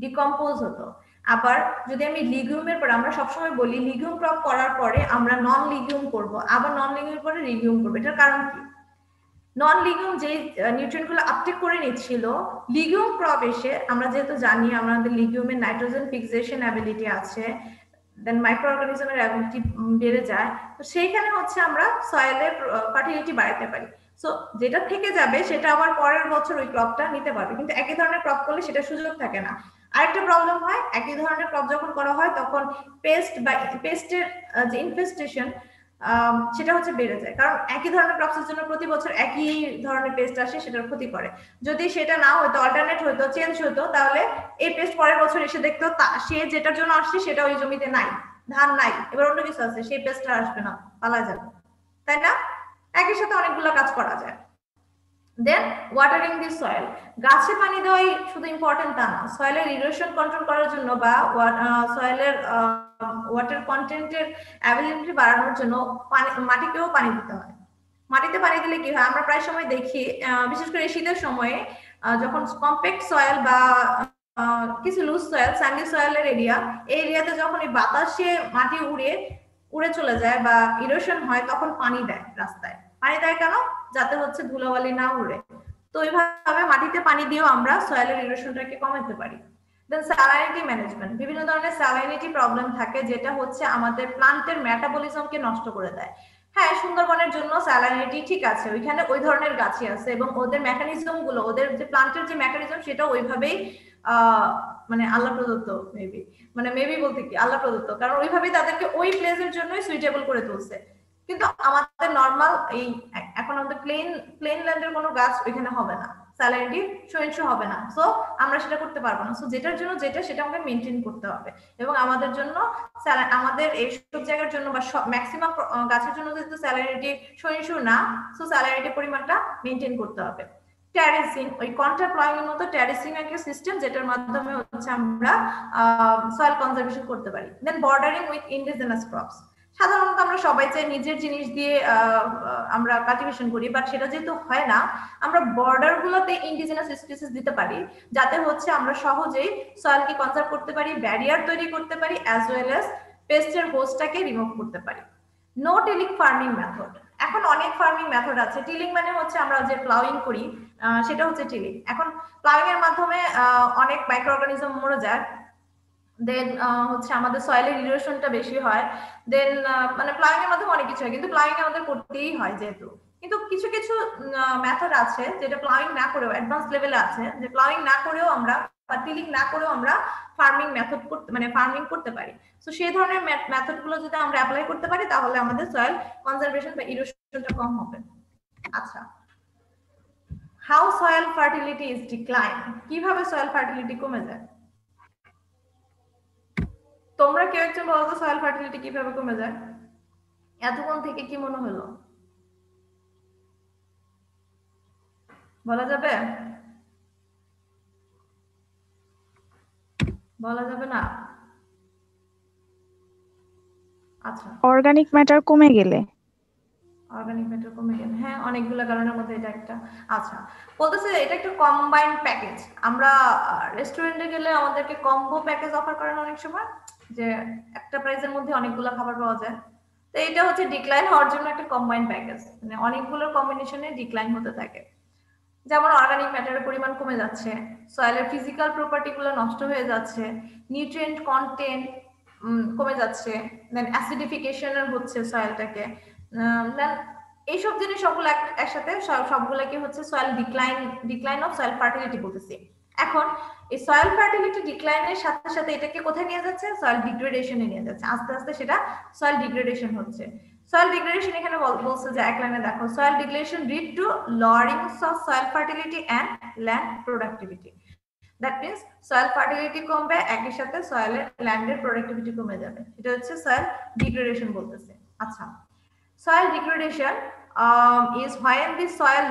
ডিকম্পোজ হতো। আবার যদি আমি লিগিউমের পরে, আমরা সবসময় বলি লিগিউম ক্রপ করার পরে আমরা নন লিগিউম করব, আবার নন লিগিউমের পরে লিগিউম করবো। এটার কারণ কি? নন লিগিউম যে নিউট্রিয়েন্ট গুলো আপটেক করে নিচ্ছিল, লিগিউম ক্রপ এসে, আমরা যেহেতু জানি আমাদের লিগিউমের নাইট্রোজেন ফিক্সেশন অ্যাবিলিটি আছে, দেন মাইক্রো অর্গানিজমের অ্যাবিলিটি বেড়ে যায়, তো সেইখানে হচ্ছে আমরা সয়েলের ফার্টিলিটি বাড়াতে পারি। সো যেটা থেকে যাবে সেটা আবার পরের বছর ওই ক্রপটা নিতে পারবে, কিন্তু একই ধরনের ক্রপ করলে সেটা সুযোগ থাকে না। আরেকটা প্রবলেম হয়, একই ধরনের ক্রপ যখন করা হয় তখন পেস্ট বা পেস্টের যে ইনফেস্টেশন সেটা হচ্ছে বেড়ে যায়, কারণ একই ধরনের ক্রপসের জন্য প্রতি বছর একই ধরনের পেস্ট আসে, সেটার ক্ষতি করে। যদি সেটা না হতো, অল্টারনেট হতো, চেঞ্জ হতো, তাহলে এই পেস্ট পরের বছর এসে দেখতো সে যেটার জন্য আসছে সেটা ওই জমিতে নাই, ধান নাই, এবার অন্য কিছু আছে, সেই পেস্টটা আসবে না, পালা যাবে, তাই না? একই সাথে অনেকগুলো কাজ করা যায়। দেন ওয়াটারিং দি সয়েল, গাছে পানি দেওয়াই শুধু ইম্পর্টেন্ট তা না, সয়েলের ইরোশন কন্ট্রোল করার জন্য বা সয়েলের ওয়াটার কন্টেন্টের অ্যাভেলেবিলিটি বাড়ানোর জন্য মাটিকেও পানি দিতে হয়। মাটিতে পানি দিলে কি হয়, আমরা প্রায় সময় দেখি, বিশেষ করে শীতের সময়ে যখন কম্প্যাক্ট সয়েল বা কিছু লুজ সয়েল, স্যান্ডি সয়েলের এরিয়া, এই এরিয়াতে যখন এই বাতাসে মাটি উড়ে চলে যায় বা ইরোশন হয়, তখন পানি দেয় রাস্তায়। পানি দেয় কেন? যাতে হচ্ছে ধুলোবালি না উড়ে। তো এইভাবে মাটিতে পানি দিয়েও আমরা সয়েলের ইরোশনটাকে কমাতে পারি। দেন স্যালাইনিটি ম্যানেজমেন্ট, বিভিন্ন ধরনের স্যালাইনিটি প্রবলেম থাকে যেটা হচ্ছে আমাদের প্লান্টের মেটাবলিজমকে নষ্ট করে দেয়। হ্যাঁ, সুন্দরবনের জন্য স্যালাইনিটি ঠিক আছে, ওইখানে ওই ধরনের গাছই আছে এবং ওদের মেকানিজম গুলো, ওদের যে প্লান্টের যে মেকানিজম সেটা ওইভাবেই মানে আল্লাহ প্রদত্ত, মেবি বলতে কি আল্লাহ প্রদত্ত, কারণ ওইভাবেই তাদেরকে ওই প্লেসের জন্যই সুইটেবল করে তুলছে। কিন্তু আমাদের নর্মাল এই এখন আমাদের প্লেন ল্যান্ডের কোনো গাছ ওইখানে হবে না, স্যালাইনিটি সহিংস হবে না, সো আমরা সেটা করতে পারবো না। সো যেটার জন্য যেটা, সেটা আমাকে মেনটেন করতে হবে। এবং আমাদের জন্য আমাদের এইসব জায়গার জন্য বা ম্যাক্সিমাম গাছের জন্য যেহেতু স্যালাইনিটি সহিংস না, সো স্যালাইনিটি পরিমাণটা মেনটেন করতে হবে। টেরেসিং, ওই কন্ট্রা প্লয়িং এর মতো টেরেসিং একটা সিস্টেম যেটার মাধ্যমে হচ্ছে আমরা সয়েল কনজারভেশন করতে পারি। দেন বর্ডারিং উইথ ইন্ডিজিনাস ক্রপস, সাধারণত আমরা সবাই চাই নিজের জিনিস দিয়ে আমরা কাল্টিভেশন করি, বাট সেটা যেহেতু হয় না, আমরা বর্ডার গুলোতে ইন্ডিজিনাস স্পিসিস দিতে পারি, যাতে হচ্ছে আমরা সহজেই সয়েলকে কনজার্ভ করতে পারি, ব্যারিয়ার তৈরি করতে পারি, অ্যাজ ওয়েল অ্যাজ পেস্টের হোস্টটাকে রিমুভ করতে পারি। নো টিলিং ফার্মিং মেথড, এখন অনেক ফার্মিং মেথড আছে। টিলিং মানে হচ্ছে আমরা যে প্লাউইং করি সেটা হচ্ছে টিলিং। এখন প্লাউইং এর মাধ্যমে অনেক মাইক্রো অর্গানিজম মরে যায়, দেন হচ্ছে আমাদের সয়েলের ইরোশনটা বেশি হয়, দেন মানে প্লাউইং এর মাধ্যমে অনেক কিছু হয়, কিন্তু প্লাউইং আমাদের করতেই হয় যেহেতু। কিন্তু কিছু কিছু মেথড আছে যেটা প্লাউইং না করেও অ্যাডভান্স লেভেলে আছে, যে প্লাউইং না করেও আমরা বা টিলিং না করেও আমরা ফার্মিং মেথড করতে ফার্মিং করতে পারি। সো সেই ধরনের মেথড গুলো যদি আমরা অ্যাপ্লাই করতে পারি তাহলে আমাদের সয়েল কনজারভেশন বা ইরোশনটা কম হবে। আচ্ছা, how soil fertility is decline, কিভাবে সয়েল ফার্টিলিটি কমে যায়? তোমরা কেউ একজন বলো তো সয়েল ফার্টিলিটি কিভাবে কমে যায়? এতক্ষণ থেকে কি মনে হলো, বলা যাবে? বলা যাবে না? আচ্ছা, অর্গানিক ম্যাটার কমে গেলে, অর্গানিক ম্যাটার কমে গেলে, হ্যাঁ, অনেকগুলো কারণের মধ্যে এটা একটা। আচ্ছা, বলতেছে এটা একটা কম্বাইন্ড প্যাকেজ। আমরা রেস্টুরেন্টে গেলে আমাদেরকে কম্বো প্যাকেজ অফার করেন অনেক সময়, যে একটা প্রাইসের মধ্যে অনেকগুলো খাবার পাওয়া যায়। তো এটা হচ্ছে ডিক্লাইন হওয়ার জন্য একটা কম্বাইন্ড প্যাকেজ, মানে অনেকগুলোর কম্বিনেশনে ডিক্লাইন হতে থাকে। যেমন অর্গানিক ম্যাটারের পরিমাণ কমে যাচ্ছে, সয়েলের ফিজিক্যাল প্রপার্টিগুলো নষ্ট হয়ে যাচ্ছে, নিউট্রিয়েন্ট কন্টেন্ট কমে যাচ্ছে, দেন অ্যাসিডিফিকেশনের হচ্ছে সয়েলটাকে, দেন এইসব জিনিস সবগুলো একসাথে সবগুলোকে হচ্ছে soil decline of soil fertility বলতেছি। এখন এই সয়েল ফার্টিলিটি ডিক্লাইনের সাথে সাথে এটাকে কোথায় নিয়ে যাচ্ছে? সয়েল ডিগ্রেডেশনে নিয়ে যাচ্ছে। আস্তে আস্তে সেটা সয়েল ডিগ্রেডেশন হচ্ছে। সয়েল ডিগ্রেডেশন এখানে বলছে যে এক লাইনে দেখো, soil degradation lead to lowering of soil fertility and land productivity. That means soil fertility কমবে, একই সাথে সয়েলের ল্যান্ডের প্রোডাক্টিভিটি কমে যাবে। এটা হচ্ছে সয়েল ডিগ্রেডেশন বলতেছে। আচ্ছা, soil degradation is when the soil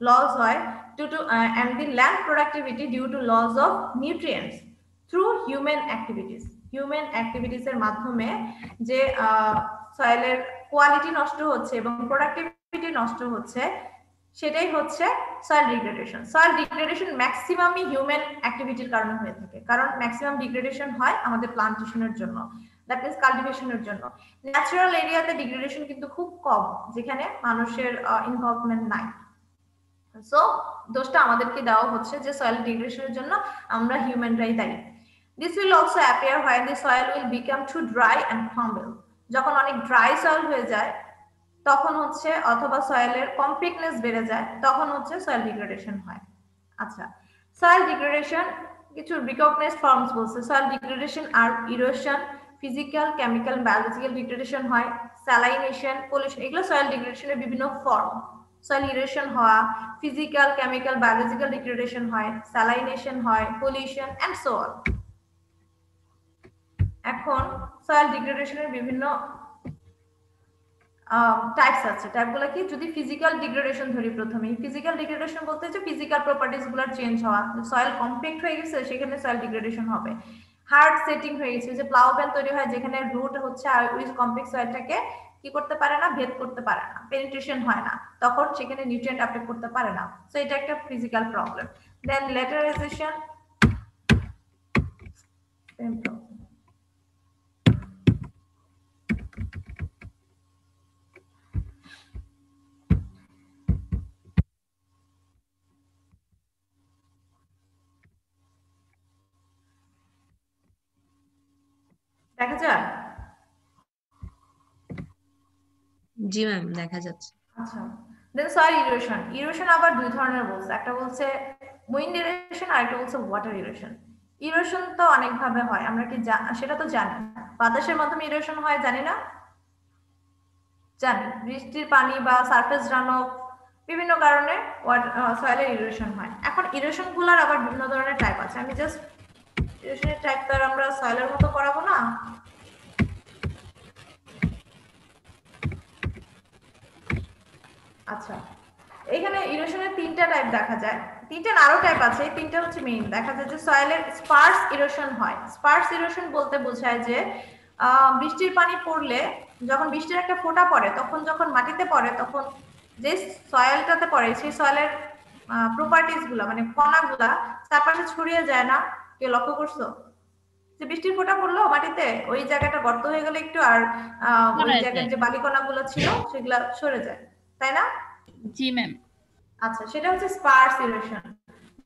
loss হয় due to and the land productivity due to loss of nutrients through human activities এর মাধ্যমে যে সয়েলের কোয়ালিটি নষ্ট হচ্ছে এবং প্রোডাক্টিভিটি নষ্ট হচ্ছে, সেটাই হচ্ছে সয়েল ডিগ্রেডেশন। সয়েল ডিগ্রেডেশন ম্যাক্সিমামই হিউম্যান অ্যাক্টিভিটির কারণে হয়ে থাকে, কারণ ম্যাক্সিমাম ডিগ্রেডেশন হয় আমাদের প্লান্টেশনের জন্য, দ্যাট মিন্স কাল্টিভেশনের জন্য। ন্যাচারাল এরিয়াতে ডিগ্রেডেশন কিন্তু খুব কম, যেখানে মানুষের ইনভলভমেন্ট নাই। সো দোষটা আমাদেরকে দেওয়া হচ্ছে যে সয়েল ডিগ্রেডেশনের জন্য আমরা হিউম্যানরাই দায়ী। This will also appear when the soil will become too dry and crumble. যখন অনেক ড্রাই সয়েল হয়ে যায় তখন হচ্ছে, অথবা সয়েলের কমপ্লিটনেস বেড়ে যায়, তখন হচ্ছে সয়েল ডিগ্রেডেশন হয়। আচ্ছা, সয়েল ডিগ্রেডেশন কিছু রিকগনাইজড ফর্মস বলছে। সয়েল ডিগ্রেডেশন আর erosion, physical, chemical, biological degradation হয়, স্যালাইনেশন, পলিউশন, এগুলো সয়েল ডিগ্রেডেশনের বিভিন্ন ফর্ম। সয়েল ইরোশন হওয়া, ফিজিক্যাল, কেমিক্যাল, বায়োলজিক্যাল ডিগ্রেডেশন হয়, স্যালাইনেশন হয়, পলিউশন এন্ড সো অন। এখন সয়েল ডিগ্রেডেশনের বিভিন্ন টাইপস আছে। টাইপগুলো কি? যদি ফিজিক্যাল ডিগ্রেডেশন ধরি প্রথমেই, ফিজিক্যাল ডিগ্রেডেশন বলতে হচ্ছে ফিজিক্যাল প্রপার্টিজ গুলোর চেঞ্জ হওয়া। সয়েল কম্প্যাক্ট হয়ে গেছে সেখানে সয়েল ডিগ্রেডেশন হবে। হার্ড সেটিং হয়ে গেছে, যে প্লাউবেল তৈরি হয় যেখানে রুট হচ্ছে ওই কমপ্লেক্স সয়েলটাকে কি করতে পারে না, ভেদ করতে পারে না, পেনিট্রেশন হয় না, তখন সেখানে নিউট্রিয়েন্ট আপটেক করতে পারে না। সো এটা একটা ফিজিক্যাল প্রবলেম। দেন ল্যাটারাইজেশন, দেখা যায়? জি ম্যাম, দেখা যাচ্ছে। আচ্ছা, দেন সয়েল ইরোশন। ইরোশন আবার দুই ধরনের বলছে, একটা বলছে উইন্ড ইরোশন আর একটা বলছে ওয়াটার ইরোশন। ইরোশন তো অনেক ভাবে হয়, আমরা কি সেটা তো জানি। বাতাসের মাধ্যমে ইরোশন হয়, জানি না? জানি, বৃষ্টির পানি বা সারফেস রানঅফ, বিভিন্ন কারণে সয়েলের ইরোশন হয়। এখন ইরোশন গুলার আবার বিভিন্ন ধরনের টাইপ আছে। আমি জাস্ট ইরোশনের টাইপ তো আর আমরা সয়েলের মতো করাবো না। আচ্ছা, এখানে ইরোশনের তিনটা টাইপ দেখা যায়, তিনটা আরো টাইপ আছে, এই তিনটা হচ্ছে মেইন। দেখা যায় যে সয়েলের স্পার্স ইরোশন হয়। স্পার্স ইরোশন বলতে বোঝায় যে বৃষ্টির পানি পড়লে, যখন বৃষ্টির একটা ফোঁটা পড়ে, তখন যখন মাটিতে পড়ে, তখন যে সয়েলটাতে পড়ে সেই সয়েলের প্রপার্টিজ গুলা, মানে কণাগুলা চারপাশে ছড়িয়ে যায় না? কেউ লক্ষ্য করছো যে বৃষ্টির ফোঁটা পড়লো মাটিতে, ওই জায়গাটা গর্ত হয়ে গেলে একটু, আর ওই জায়গায় যে বালিকণাগুলো ছিল সেগুলা সরে যায়, তাই না? জি ম্যাম। আচ্ছা, সেটা হচ্ছে স্পার্স ইরোশন,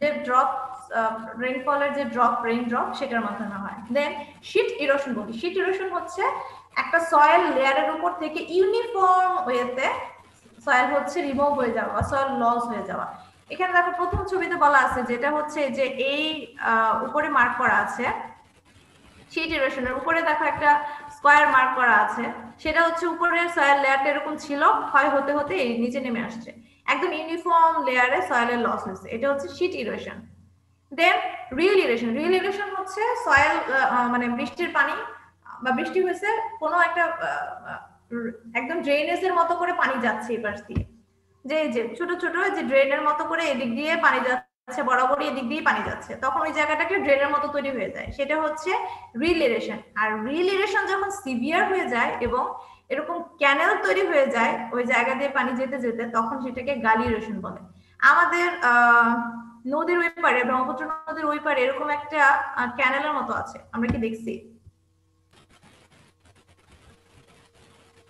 যে ড্রপ রেইনফলের যে রেইন ড্রপ সেটার মাধ্যমে হয়। দেন শীট ইরোশন বলি। শীট ইরোশন হচ্ছে একটা সয়েল লেয়ারের উপর থেকে ইউনিফর্ম ওয়েতে সয়েল হচ্ছে রিমুভ হয়ে যাওয়া বা সয়েল লস হয়ে যাওয়া। এখানে দেখো প্রথম ছবিতে বলা আছে, যেটা হচ্ছে যে এই উপরে মার্ক করা আছে শীট ইরোশনের উপরে, দেখো একটা স্কয়ার মার্ক করা আছে, সেটা হচ্ছে উপরের সয়েল লেয়ারটা এরকম ছিল, ক্ষয় হতে হতে এই নিচে নেমে আসছে, একদম ইউনিফর্ম লেয়ারে সয়েলের লস হয়েছে, এটা হচ্ছে শীট ইরোশন। দেন রিল ইরোশন। রিল ইরোশন হচ্ছে সয়েল মানে বৃষ্টির পানি বা বৃষ্টি হয়েছে, কোনো একটা একদম ড্রেনেজের মতো করে পানি যাচ্ছে এই পাশ দিয়ে, যে ছোট ছোট যে ড্রেনের মতো করে এদিক দিয়ে পানি যাচ্ছে, বরাবরই এদিক দিয়ে পানি যাচ্ছে, তখন ওই জায়গাটাকে ড্রেনের মতো তৈরি হয়ে যায়, সেটা হচ্ছে রিল ইরোশন। আর রিল ইরোশন যখন সিভিয়ার হয়ে যায় এবং এরকম ক্যানেল তৈরি হয়ে যায় ওই জায়গা দিয়ে পানি যেতে যেতে, তখন সেটাকে গালি ইরোশন বলে। আমাদের নদীর ওই পারে, ব্রহ্মপুত্র নদীর ওই পারে এরকম একটা ক্যানেলের মতো আছে, আমরা কি দেখছি?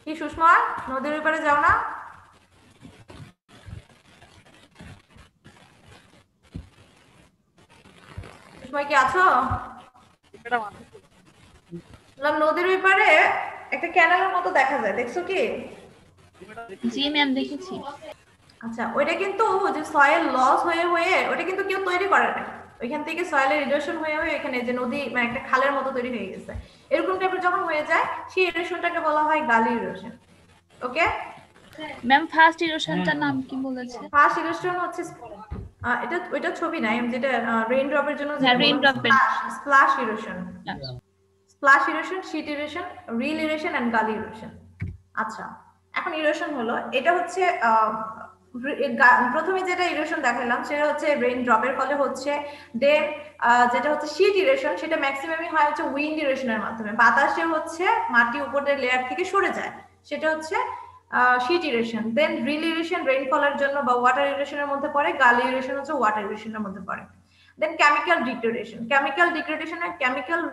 কি সুষমা, নদীর ওই পারে যাও না? সুষমা কি আছো? নদীর ওই পারে একটা ক্যানেলের মতো দেখা যায়, দেখছো কি? জি ম্যাম, দেখেছি। আচ্ছা, ওইটা কিন্তু যে সয়েল লস হয়ে হয়ে, ওটা কিন্তু কেউ তৈরি করে না, ওইখান থেকে সয়েলের ইরোশন হয়ে হয়ে এখানে যে নদী মানে একটা খালের মতো তৈরি হয়ে গেছে, এরকম টাইপের যখন হয়ে যায় সেই ইরোশনটাকে বলা হয় গালি ইরোশন। ওকে ম্যাম, ফার্স্ট ইরোশনটার নাম কি বলেছে? ফার্স্ট ইরোশন হচ্ছে এটা, ওইটা ছবি নাই, যেটা রেইন ড্রপের জন্য splash erosion, splash erosion, sheet erosion, rill erosion and gully erosion. আচ্ছা, এখন ইরোশন হলো, এটা হচ্ছে প্রথমে যেটা ইরোশন দেখালাম সেটা হচ্ছে রেইন ড্রপের ফলে হচ্ছে। দেন যেটা হচ্ছে শীট ইরোশন, সেটা ম্যাক্সিমামই হয় হচ্ছে উইন্ড ইরোশনের মাধ্যমে, বাতাসে হচ্ছে মাটি উপরের লেয়ার থেকে সরে যায়, সেটা হচ্ছে শীট ইরেশন, দেন ড্রিল ইরেশন রেইনফলের জন্য বা ওয়াটার ইরেশনের মধ্যে পড়ে, গালি ইরেশন হচ্ছে ওয়াটার ইরেশনের মধ্যে পড়ে। দেন কেমিক্যাল ডিগ্রেডেশন, কেমিক্যাল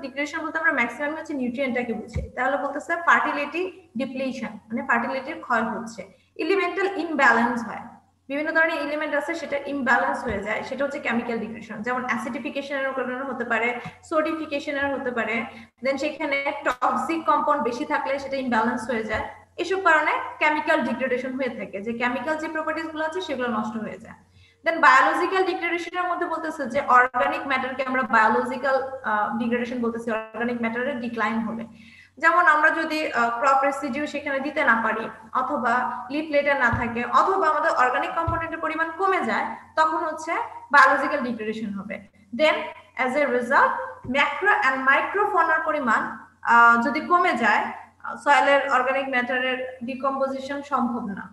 ডিগ্রেডেশন বলতে আমরা ম্যাক্সিমাম হচ্ছে নিউট্রিয়েন্টটাকে বুঝি, তাহলে বলতেছে ফার্টিলিটি ডিপ্লিশন, মানে ফার্টিলিটির ক্ষয় হচ্ছে। এলিমেন্টাল ইমব্যালেন্স হয়, বিভিন্ন ধরনের এলিমেন্ট আছে সেটা ইমব্যালেন্স হয়ে যায়, সেটা হচ্ছে কেমিক্যাল ডিগ্রেডেশন। যেমন অ্যাসিডিফিকেশনের কারণে হতে পারে, সোডিফিকেশনের হতে পারে, দেন সেখানে টক্সিক কম্পাউন্ড বেশি থাকলে সেটা ইমব্যালেন্স হয়ে যায়। এসব কারণে কেমিক্যাল ডিগ্রেডেশন হয়ে থাকে, যে কেমিক্যাল যে প্রপার্টিজ গুলো আছে সেগুলো নষ্ট হয়ে যায়। দেন বায়োলজিক্যাল ডিগ্রেডেশনের মধ্যে বলতেছে যে অর্গানিক ম্যাটারকে আমরা বায়োলজিক্যাল ডিগ্রেডেশন বলতেছি, অর্গানিক ম্যাটারের ডিক্লাইন হবে। যেমন আমরা যদি ক্রপ রেসিডিউ সেখানে দিতে না পারি, অথবা লিফলেটার না থাকে, অথবা আমাদের অর্গানিক কম্পোনেন্টের পরিমাণ কমে যায়, তখন হচ্ছে বায়োলজিক্যাল ডিগ্রেডেশন হবে। Then as a result macro and মাইক্রোফনার পরিমাণ যদি কমে যায়, সয়েলের অর্গানিক ম্যাটারের ডিকম্পোজিশন সম্ভব না।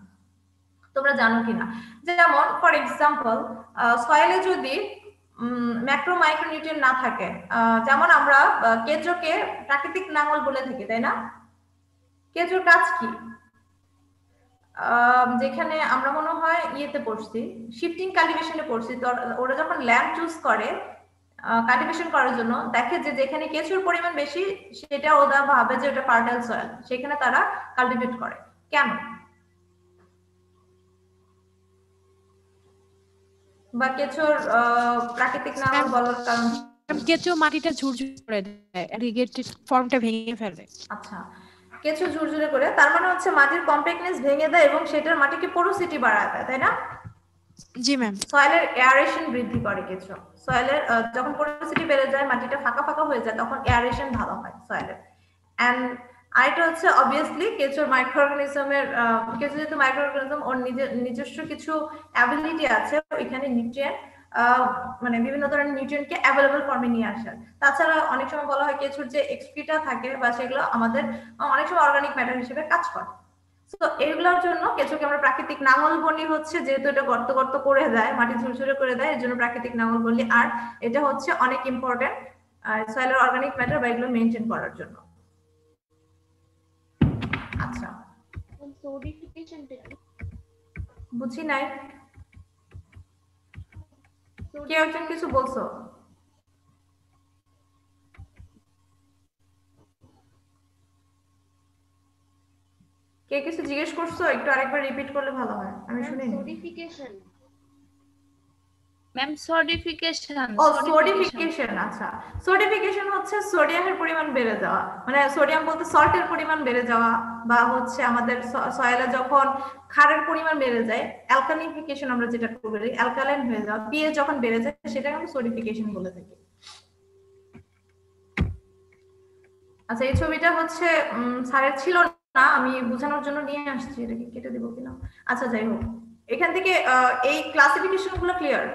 তোমরা জানো কিনা, যেমন ফর এক্সাম্পল সয়েলে যদি ম্যাক্রো মাইক্রোনিউট্রিয়েন্ট না থাকে, যেমন আমরা কেঁচোকে প্রাকৃতিক নাঙল বলে থাকি, তাই না? কেঁচোর কাজ কি? যেখানে আমরা মনে হয় ইয়েতে পড়ছি, শিফটিং কাল্টিভেশনে পড়ছি, তো ওরা যখন ল্যান্ড চুজ করে কাল্টিভেশন করার জন্য, দেখে যে যেখানে কেঁচোর পরিমাণ বেশি সেটা ওরা ভাবে যে ওটা ফার্টাইল সয়েল, সেখানে তারা কাল্টিভেট করে। কেন? বা কেঁচোর প্রাকৃতিক নাঙল বলার কারণ, কেঁচো মাটিটা ঝুরঝুরে করে দেয়, ইরিগেটেড ফর্মটা ভেঙে ফেলে। আচ্ছা, কেঁচো ঝুরঝুরে করে, তার মানে হচ্ছে মাটির কম্প্যাক্টনেস ভেঙে দেয় এবং সেটার মাটিকে পোরোসিটি বাড়ায় দেয়, তাই না? জি ম্যাম। সয়েলের এয়ারেশন বৃদ্ধি করে কেঁচো। সয়েলের যখন পোরোসিটি বেড়ে যায়, মাটিটা ফাঁকা ফাঁকা হয়ে যায়, তখন এয়ারেশন ভালো হয় সয়েলের। এন্ড আরেকটা হচ্ছে অবভিয়াসলি কেঁচোর মাইক্রো অর্গানিজমের, কেঁচো যেহেতু মাইক্রো অর্গানিজম, ওর নিজস্ব কিছু অ্যাবিলিটি আছে এখানে নিউট্রিয়েন্ট, মানে বিভিন্ন ধরনের নিউট্রিয়েন্টকে অ্যাভেলেবল ফর্মে নিয়ে আসে। তাছাড়া অনেক সময় বলা হয় কেঁচোর যে এক্সক্রিটা থাকে বা সেগুলো আমাদের অনেক সময় অর্গানিক ম্যাটার হিসেবে কাজ করে। তো এগুলোর জন্য কেঁচোকে আমরা প্রাকৃতিক নাঙল বলি, হচ্ছে যেহেতু এটা গর্ত গর্ত করে দেয়, মাটি ঝুরঝুরে করে দেয়, এর জন্য প্রাকৃতিক নাঙল বলি। আর এটা হচ্ছে অনেক ইম্পর্টেন্ট সয়েলের অর্গানিক ম্যাটার বা এগুলো মেনটেন করার জন্য। আচ্ছা, বুঝি নাই, কেউ একজন কিছু বলছো? কে কিছু জিজ্ঞেস করছো? একটু আরেকবার রিপিট করলে ভালো হয়, আমি শুনিনি। ম্যাম সোডিফিকেশন। ও সোডিফিকেশন, আচ্ছা। সোডিফিকেশন হচ্ছে সোডিয়ামের পরিমাণ বেড়ে যাওয়া, মানে সোডিয়াম বলতে সল্টের পরিমাণ বেড়ে যাওয়া, বা হচ্ছে আমাদের সয়েলে যখন ক্ষারের পরিমাণ বেড়ে যায়, অ্যালকালিফিকেশন আমরা যেটা বলি, অ্যালকালাইন হয়ে যাওয়া, পিএইচ যখন বেড়ে যায় সেটাকে আমরা সোডিফিকেশন বলে থাকি। আচ্ছা, এই ছবিটা হচ্ছে স্যারের ছিল না, আমি বোঝানোর জন্য নিয়ে আসছি, এটাকে কেটে দিব কিনা। আচ্ছা, যাই হোক, এখান থেকে এই ক্লাসিফিকেশন গুলো ক্লিয়ার?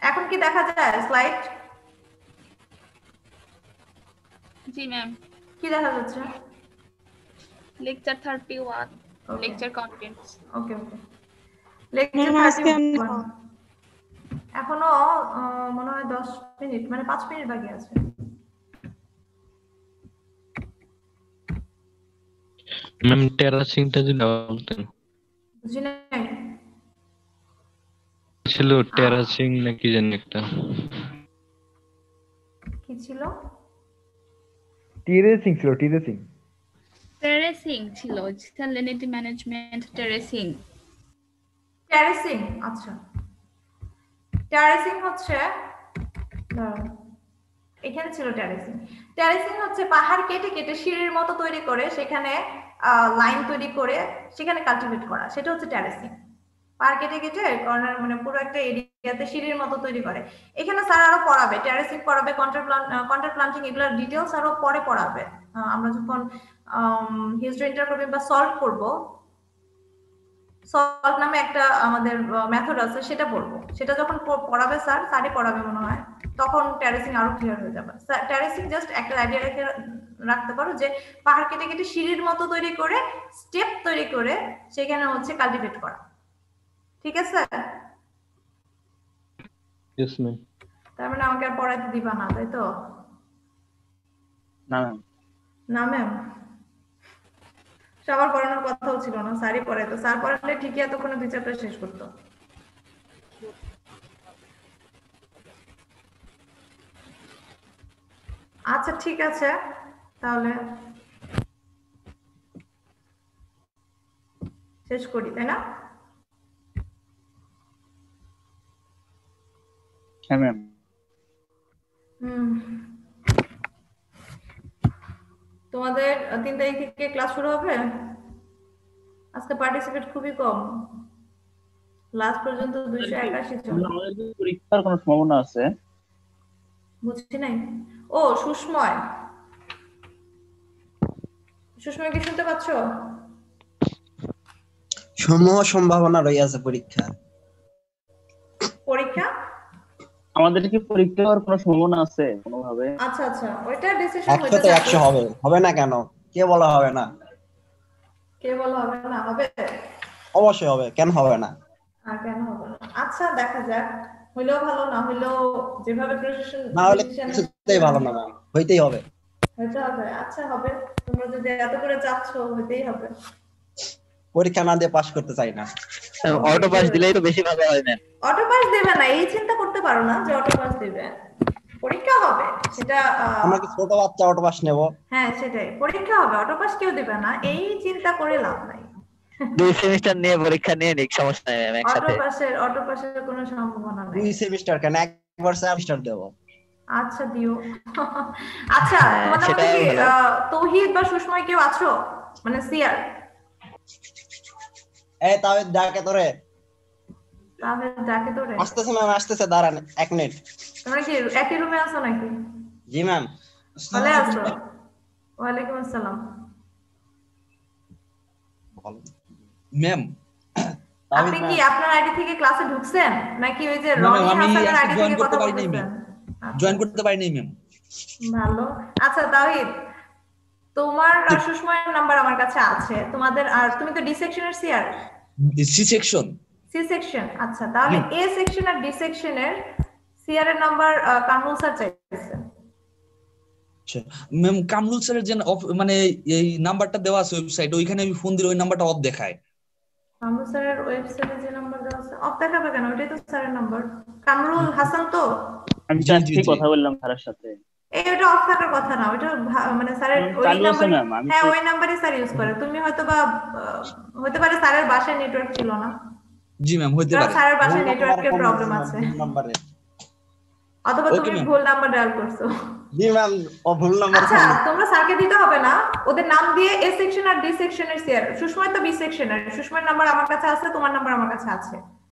এখন কি দেখা যায় স্লাইড? জি ম্যাম। কি দেখা যাচ্ছে? Lecture 31, lecture contents. Okay okay, lecture 31 এখনো মনে হয় 10 মিনিট, মানে 5 মিনিট বাকি আছে। ম্যাম টেরাসিংটা যদি বলতেন। বুঝি নাই ছিল টেরাসিং নাকি জানি একটা, কি ছিল? টেরেসিং ছিল, টেরেসিং। টেরেসিং ছিল, স্যালিনিটি ম্যানেজমেন্ট, টেরেসিং। টেরেসিং, আচ্ছা। টেরেসিং হচ্ছে, এখানে ছিল টেরেসিং। টেরেসিং হচ্ছে পাহাড় কেটে কেটে সিঁড়ির মতো তৈরি করে সেখানে লাইন তৈরি করে সেখানে কাল্টিভেট করা, সেটা হচ্ছে টেরেসিং। পাহাড় কেটে কেটে কর্নার, মানে পুরো একটা এরিয়াতে সিঁড়ির মতো তৈরি করে। এখানে স্যার আরো পড়াবে, টেরেসিং পড়াবে, কন্ট্রার প্লান্টিং, এগুলোর ডিটেইলস আরো পরে পড়াবে। আমরা যখন হিস্ট্রি ইন্টারপ্রোভিং বা সলভ করব, সলভ নামে একটা আমাদের মেথড আছে, সেটা পড়বো। সেটা যখন পড়াবে স্যারই পড়াবে মনে হয়, তখন টেরেসিং আরো ক্লিয়ার হয়ে যাবে। টেরেসিং জাস্ট একটা আইডিয়া রেখে রাখতে পারো যে পাহাড় কেটে কেটে সিঁড়ির মতো তৈরি করে, স্টেপ তৈরি করে সেখানে হচ্ছে কাল্টিভেট করা। ঠিক আছে? Yes ma'am. তার মানে আমাকে আর পড়াইতে দিবা না, তাই তো? না ম্যাম। না ম্যাম, সবার পড়ানোর কথাও ছিল না, স্যারই পড়াইতো। স্যার পড়ালে ঠিকই এতক্ষণে 2 চ্যাপ্টার শেষ করতো। আচ্ছা ঠিক আছে, তাহলে শেষ করি, তাই না? হ্যাঁ ম্যাম। তোমাদের 3 তারিখ থেকে ক্লাস শুরু হবে। আজকে পার্টিসিপেট খুবই কম, লাস্ট পর্যন্ত 281 জন। আমাদের কি পরীক্ষার কোনো সম্ভাবনা আছে? বুঝছি নাই। ও সুস্ময়, সুস্ময় কি শুনতে পাচ্ছো? সমূহ সম্ভাবনা রইয়াছে পরীক্ষা। পরীক্ষা আমাদের কি পরীক্ষা হওয়ার কোনো সম্ভাবনা আছে কোনোভাবে? আচ্ছা আচ্ছা, ওইটা ডিসিশন 100 হবে, হবে না কেন? কে বলা হবে না? কে বলা হবে না? হবে, অবশ্যই হবে, কেন হবে না? আর কেন হবে না? আচ্ছা দেখা যাক, হইলেও ভালো, না হইলেও যেভাবে প্রশাসন না হলে কিছুতেই ভালো না ম্যাম, হইতেই হবে। হইতে হবে। আচ্ছা হবে, তোমরা যদি এত করে চাচ্ছ হইতেই হবে। পরীক্ষা না দিয়ে পাস করতে চাই না। অটো পাস দিলেই তো বেশি ভালো হয় ম্যাম। অটো পাস দেবে না, এই চিন্তা করতে পারো না যে অটো পাস দিবে। পরীক্ষা হবে, সেটা আমরা কি ছোট বাচ্চা অটো পাস নেব? হ্যাঁ সেটাই, পরীক্ষা হবে, অটো পাস কেউ দিবে না, এই চিন্তা করে লাভ নাই। 2 সেমিস্টার নিয়ে পরীক্ষা নিয়ে নিক, সমস্যা নেই ম্যাম, একসাথে। অটো পাসের কোনো সম্ভাবনা নাই। 2 সেমিস্টার কেন, একবার সেমিস্টার দেব। আচ্ছা দিও। আচ্ছা তোমাদের মধ্যে কি তৌহিদ বা সুস্ময় কেউ আছো, মানে সিআর? এই তাহলে ডাকে তোরে। তাহলে ডাকে তোরে। আসতেছে ম্যাম, আসতেছে, দাঁড়ান 1 মিনিট। তোমরা কি একই রুমে আছো নাকি? জি ম্যাম। ভালো আছো? ওয়ালাইকুম আসসালাম। ম্যাম আপনি কি আপনার আইডি থেকে ক্লাসে ঢুকছেন নাকি ওই যে রনি হাসানের আইডি থেকে কথা বলতেছেন? জয়েন করতে পারি নাই ম্যাম। ভালো। আচ্ছা তাওহীদ, তোমার সুস্ময়ের নাম্বার আমার কাছে আছে, তোমাদের, আর তুমি তো ডি সেকশনের CR. C section. C section, আচ্ছা তাহলে এ সেকশন আর ডি সেকশনের সিআর এর নাম্বার কামরুল স্যার চাইছে। আচ্ছা ম্যাম, কামরুল স্যারের যে মানে এই নাম্বারটা দেওয়া আছে ওয়েবসাইটে, ওইখানে আমি ফোন দিলে ওই নাম্বারটা অফ দেখায়। কামরুল স্যারের ওয়েবসাইটে যে নাম্বার দেওয়া আছে অফ দেখাবে কেন? ওইটাই তো স্যারের নাম্বার। কামরুল হাসান তো? আমি আজকে কথা বললাম স্যারের সাথে। এটা অফ থাকার কথা না, ওইটা মানে স্যারের ওই নাম্বার। হ্যাঁ ওই নাম্বারই স্যার ইউজ করে। তুমি হয়তোবা হতে পারে স্যারের বাসায় নেটওয়ার্ক ছিল না। জি ম্যাম, হতে পারে স্যারের বাসায় নেটওয়ার্কের প্রবলেম আছে, অথবা তুমি ভুল নাম্বার ডায়াল করছো। জি ম্যাম, ও ভুল নাম্বার। আচ্ছা তোমরা স্যারকে দিতে হবে না, ওদের নাম দিয়ে এ সেকশন আর ডি সেকশনের সিআর। সুস্ময় তো বি সেকশনের, সুস্ময়ের নাম্বার আমার কাছে আছে, তোমার নাম্বার আমার কাছে আছে।